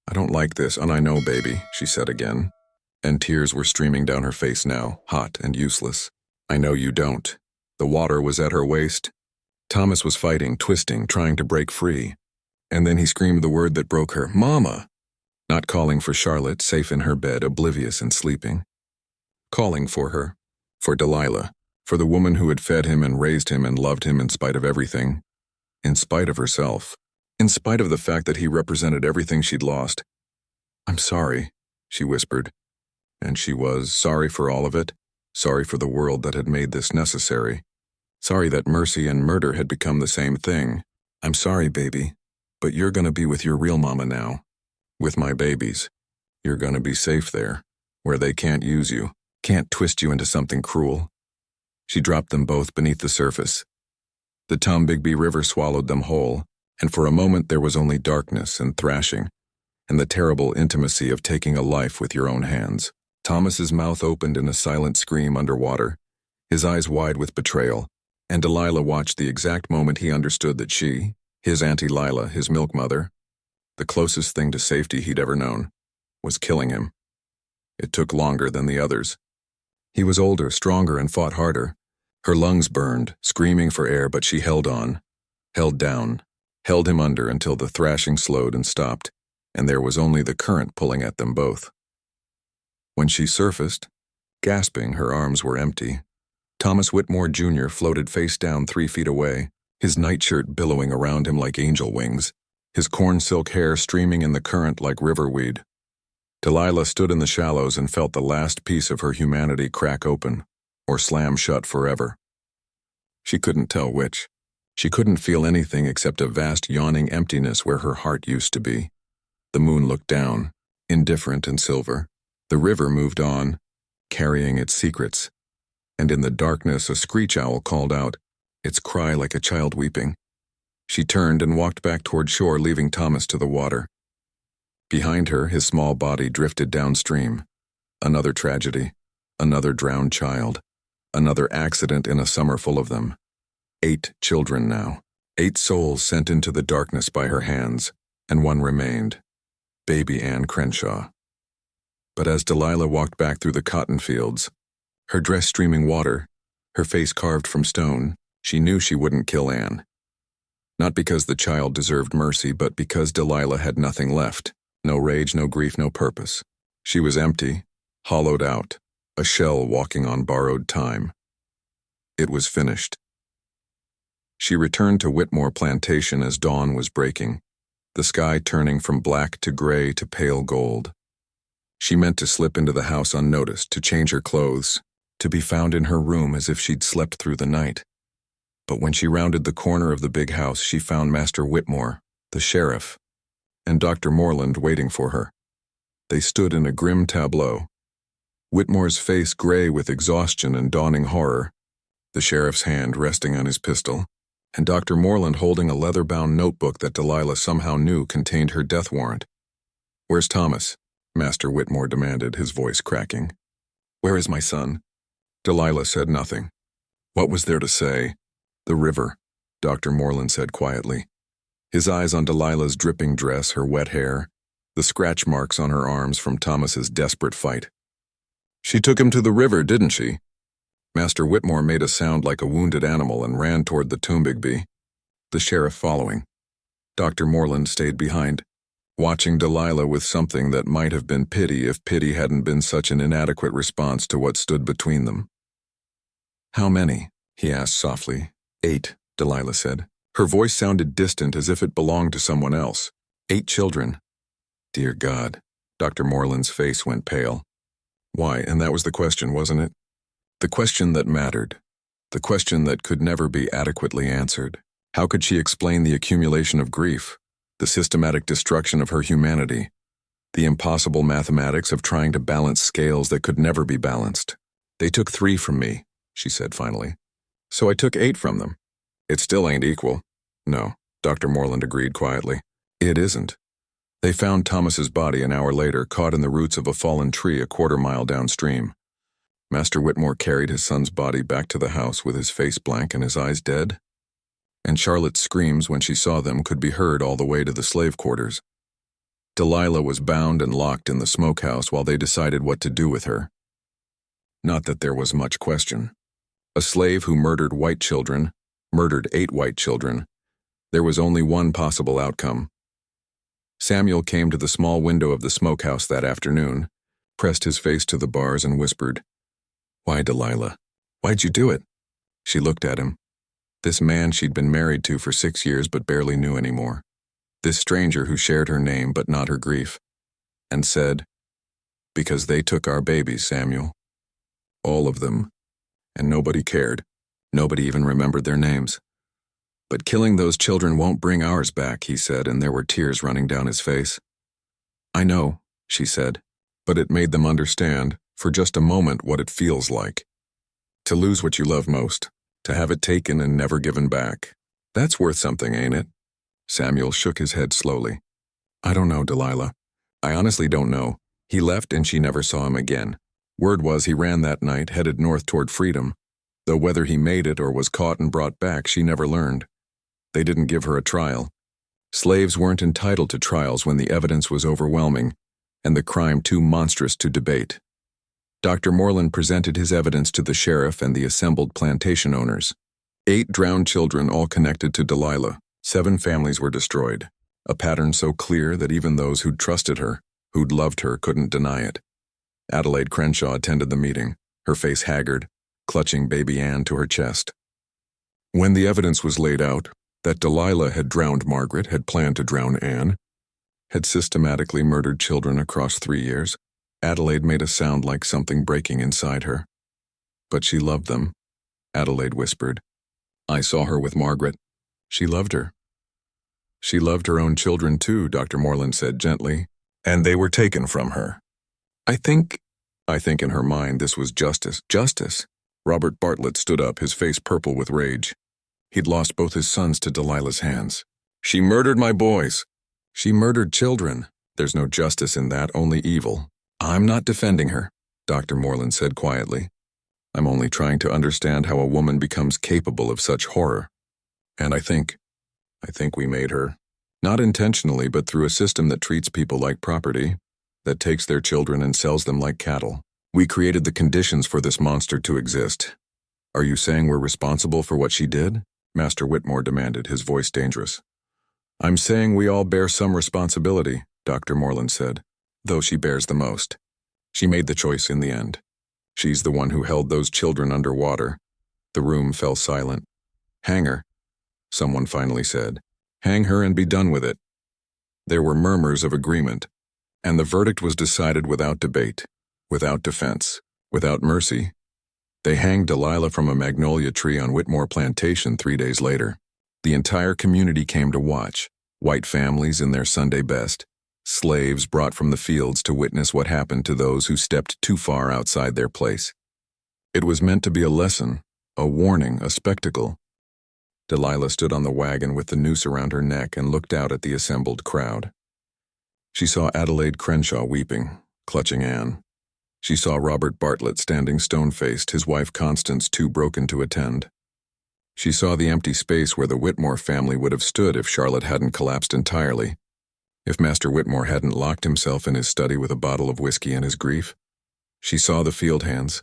Speaker 1: I don't like this, and I know, baby," she said again. And tears were streaming down her face now, hot and useless. "I know you don't." The water was at her waist. Thomas was fighting, twisting, trying to break free. And then he screamed the word that broke her, "Mama!" Not calling for Charlotte, safe in her bed, oblivious and sleeping. Calling for her, for Delilah, for the woman who had fed him and raised him and loved him in spite of everything. In spite of herself. In spite of the fact that he represented everything she'd lost. "I'm sorry," she whispered. And she was sorry for all of it, sorry for the world that had made this necessary, sorry that mercy and murder had become the same thing. "I'm sorry, baby, but you're gonna be with your real mama now. With my babies. You're gonna be safe there, where they can't use you, can't twist you into something cruel." She dropped them both beneath the surface. The Tombigbee River swallowed them whole, and for a moment there was only darkness and thrashing, and the terrible intimacy of taking a life with your own hands. Thomas's mouth opened in a silent scream underwater, his eyes wide with betrayal, and Delilah watched the exact moment he understood that she, his Auntie Lila, his milk mother, the closest thing to safety he'd ever known, was killing him. It took longer than the others. He was older, stronger, and fought harder. Her lungs burned, screaming for air, but she held on, held down, held him under until the thrashing slowed and stopped, and there was only the current pulling at them both. When she surfaced, gasping, her arms were empty. Thomas Whitmore Jr. floated face down 3 feet away, his nightshirt billowing around him like angel wings, his corn silk hair streaming in the current like riverweed. Delilah stood in the shallows and felt the last piece of her humanity crack open, or slam shut forever. She couldn't tell which. She couldn't feel anything except a vast yawning emptiness where her heart used to be. The moon looked down, indifferent and silver. The river moved on, carrying its secrets. And in the darkness a screech owl called out, its cry like a child weeping. She turned and walked back toward shore, leaving Thomas to the water. Behind her, his small body drifted downstream. Another tragedy, another drowned child, another accident in a summer full of them. 8 children now, 8 souls sent into the darkness by her hands, and one remained, baby Anne Crenshaw. But as Delilah walked back through the cotton fields, her dress streaming water, her face carved from stone, she knew she wouldn't kill Anne. Not because the child deserved mercy, but because Delilah had nothing left. No rage, no grief, no purpose. She was empty, hollowed out, a shell walking on borrowed time. It was finished. She returned to Whitmore Plantation as dawn was breaking, the sky turning from black to gray to pale gold. She meant to slip into the house unnoticed, to change her clothes, to be found in her room as if she'd slept through the night. But when she rounded the corner of the big house, she found Master Whitmore, the sheriff, and Dr. Morland waiting for her. They stood in a grim tableau. Whitmore's face gray with exhaustion and dawning horror, the sheriff's hand resting on his pistol, and Dr. Morland holding a leather-bound notebook that Delilah somehow knew contained her death warrant. "Where's Thomas?" Master Whitmore demanded, his voice cracking. "Where is my son?" Delilah said nothing. What was there to say? "The river," Dr. Morland said quietly. His eyes on Delilah's dripping dress, her wet hair, the scratch marks on her arms from Thomas's desperate fight. "She took him to the river, didn't she?" Master Whitmore made a sound like a wounded animal and ran toward the Tombigbee, the sheriff following. Dr. Morland stayed behind, watching Delilah with something that might have been pity if pity hadn't been such an inadequate response to what stood between them. "How many?" he asked softly. 8, Delilah said. Her voice sounded distant as if it belonged to someone else. 8 children. Dear God. Dr. Morland's face went pale. Why, and that was the question, wasn't it? The question that mattered. The question that could never be adequately answered. How could she explain the accumulation of grief, the systematic destruction of her humanity, the impossible mathematics of trying to balance scales that could never be balanced? "They took 3 from me," she said finally. So I took 8 from them. It still ain't equal. No, Dr. Morland agreed quietly. It isn't. They found Thomas's body an hour later, caught in the roots of a fallen tree a quarter-mile downstream. Master Whitmore carried his son's body back to the house with his face blank and his eyes dead. And Charlotte's screams when she saw them could be heard all the way to the slave quarters. Delilah was bound and locked in the smokehouse while they decided what to do with her. Not that there was much question. A slave who murdered white children, murdered 8 white children. There was only one possible outcome. Samuel came to the small window of the smokehouse that afternoon, pressed his face to the bars and whispered, "Why, Delilah? Why'd you do it?" She looked at him. This man she'd been married to for 6 years but barely knew anymore. This stranger who shared her name but not her grief. And said, "Because they took our babies, Samuel. All of them. And nobody cared. Nobody even remembered their names. But killing those children won't bring ours back," he said, and there were tears running down his face. "I know," she said, but it made them understand, for just a moment, what it feels like. To lose what you love most, to have it taken and never given back. That's worth something, ain't it? Samuel shook his head slowly. "I don't know, Delilah. I honestly don't know. He left and she never saw him again. Word was he ran that night, headed north toward freedom. Though whether he made it or was caught and brought back, she never learned. They didn't give her a trial. Slaves weren't entitled to trials when the evidence was overwhelming and the crime too monstrous to debate. Dr. Morland presented his evidence to the sheriff and the assembled plantation owners. 8 drowned children, all connected to Delilah. 7 families were destroyed, a pattern so clear that even those who'd trusted her, who'd loved her, couldn't deny it. Adelaide Crenshaw attended the meeting, her face haggard, clutching baby Anne to her chest. When the evidence was laid out, that Delilah had drowned Margaret, had planned to drown Anne, had systematically murdered children across 3 years, Adelaide made a sound like something breaking inside her. "But she loved them," Adelaide whispered. "I saw her with Margaret. She loved her." "She loved her own children too," Dr. Morland said gently, "and they were taken from her. I think in her mind this was justice. Justice." Robert Bartlett stood up, his face purple with rage. He'd lost both his sons to Delilah's hands. "She murdered my boys. She murdered children. There's no justice in that, only evil." "I'm not defending her," Dr. Morland said quietly. "I'm only trying to understand how a woman becomes capable of such horror. And I think we made her. Not intentionally, but through a system that treats people like property, that takes their children and sells them like cattle. We created the conditions for this monster to exist. Are you saying we're responsible for what she did?" Master Whitmore demanded, his voice dangerous. "I'm saying we all bear some responsibility," Dr. Morland said, "though she bears the most. She made the choice in the end. She's the one who held those children under water." The room fell silent. "Hang her," someone finally said. "Hang her and be done with it." There were murmurs of agreement, and the verdict was decided without debate, without defense, without mercy. They hanged Delilah from a magnolia tree on Whitmore Plantation 3 days later. The entire community came to watch, white families in their Sunday best, slaves brought from the fields to witness what happened to those who stepped too far outside their place. It was meant to be a lesson, a warning, a spectacle. Delilah stood on the wagon with the noose around her neck and looked out at the assembled crowd. She saw Adelaide Crenshaw weeping, clutching Anne. She saw Robert Bartlett standing stone-faced, his wife Constance too broken to attend. She saw the empty space where the Whitmore family would have stood if Charlotte hadn't collapsed entirely, if Master Whitmore hadn't locked himself in his study with a bottle of whiskey in his grief. She saw the field hands,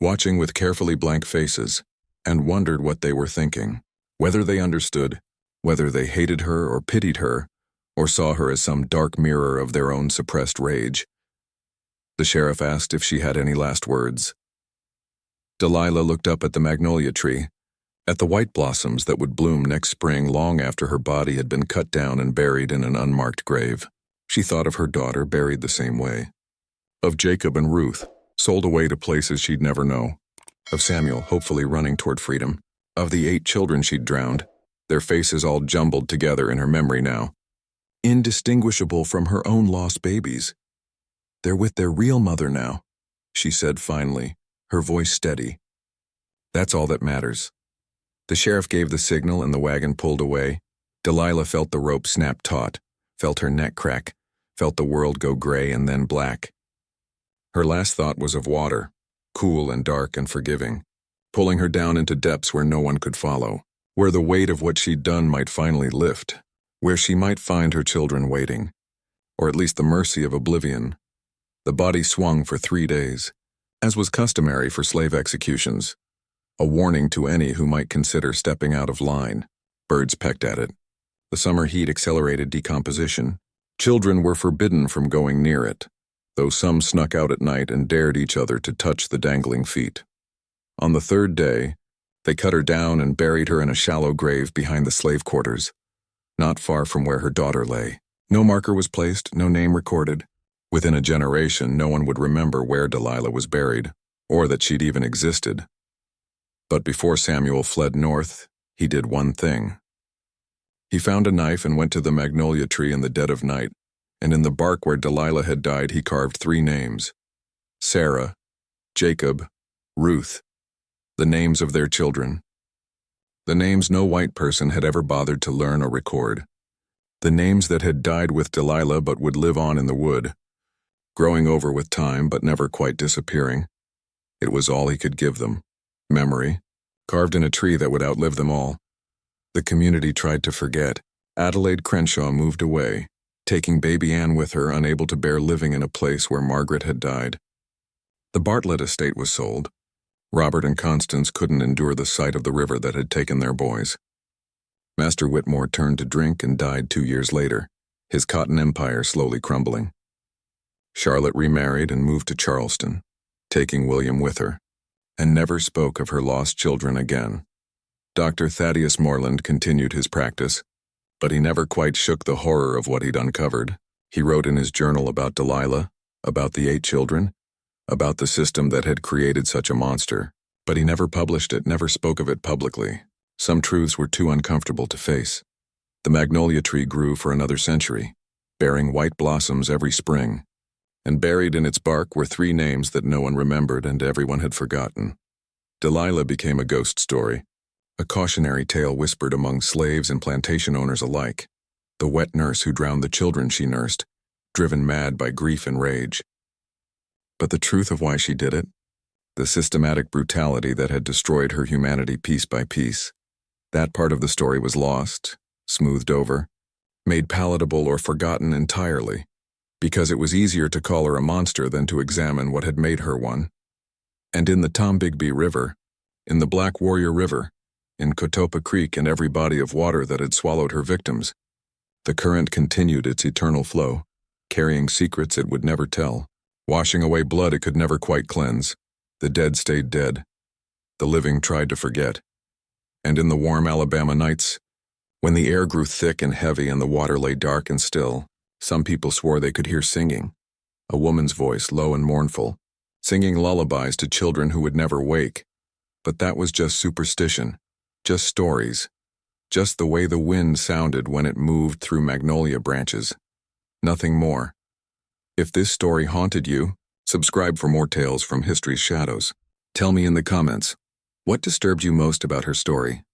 Speaker 1: watching with carefully blank faces, and wondered what they were thinking, whether they understood, whether they hated her or pitied her, or saw her as some dark mirror of their own suppressed rage. The sheriff asked if she had any last words. Delilah looked up at the magnolia tree, at the white blossoms that would bloom next spring long after her body had been cut down and buried in an unmarked grave. She thought of her daughter buried the same way, of Jacob and Ruth, sold away to places she'd never know, of Samuel hopefully running toward freedom, of the 8 children she'd drowned, their faces all jumbled together in her memory now, indistinguishable from her own lost babies. "They're with their real mother now," she said finally, her voice steady. "That's all that matters. The sheriff gave the signal and the wagon pulled away. Delilah felt the rope snap taut, felt her neck crack, felt the world go gray and then black. Her last thought was of water, cool and dark and forgiving, pulling her down into depths where no one could follow, where the weight of what she'd done might finally lift, where she might find her children waiting, or at least the mercy of oblivion. The body swung for 3 days, as was customary for slave executions, a warning to any who might consider stepping out of line. Birds pecked at it. The summer heat accelerated decomposition. Children were forbidden from going near it, though some snuck out at night and dared each other to touch the dangling feet. On the 3rd day, they cut her down and buried her in a shallow grave behind the slave quarters, not far from where her daughter lay. No marker was placed, no name recorded. Within a generation, no one would remember where Delilah was buried, or that she'd even existed. But before Samuel fled north, he did one thing. He found a knife and went to the magnolia tree in the dead of night, and in the bark where Delilah had died he carved 3 names: Sarah, Jacob, Ruth, the names of their children. The names no white person had ever bothered to learn or record. The names that had died with Delilah but would live on in the wood, growing over with time but never quite disappearing. It was all he could give them. Memory, carved in a tree that would outlive them all. The community tried to forget. Adelaide Crenshaw moved away, taking baby Anne with her, unable to bear living in a place where Margaret had died. The Bartlett estate was sold. Robert and Constance couldn't endure the sight of the river that had taken their boys. Master Whitmore turned to drink and died 2 years later, his cotton empire slowly crumbling. Charlotte remarried and moved to Charleston, taking William with her, and never spoke of her lost children again. Dr. Thaddeus Moreland continued his practice, but he never quite shook the horror of what he'd uncovered. He wrote in his journal about Delilah, about the 8 children, about the system that had created such a monster, but he never published it, never spoke of it publicly. Some truths were too uncomfortable to face. The magnolia tree grew for another century, bearing white blossoms every spring, and buried in its bark were 3 names that no one remembered and everyone had forgotten. Delilah became a ghost story, a cautionary tale whispered among slaves and plantation owners alike, the wet nurse who drowned the children she nursed, driven mad by grief and rage. But the truth of why she did it, the systematic brutality that had destroyed her humanity piece by piece, that part of the story was lost, smoothed over, made palatable or forgotten entirely, because it was easier to call her a monster than to examine what had made her one. And in the Tombigbee River, in the Black Warrior River, in Cotopa Creek and every body of water that had swallowed her victims, the current continued its eternal flow, carrying secrets it would never tell, washing away blood it could never quite cleanse. The dead stayed dead. The living tried to forget. And in the warm Alabama nights, when the air grew thick and heavy and the water lay dark and still, some people swore they could hear singing, a woman's voice, low and mournful, singing lullabies to children who would never wake. But that was just superstition, just stories, just the way the wind sounded when it moved through magnolia branches. Nothing more. If this story haunted you, subscribe for more tales from history's shadows. Tell me in the comments, what disturbed you most about her story?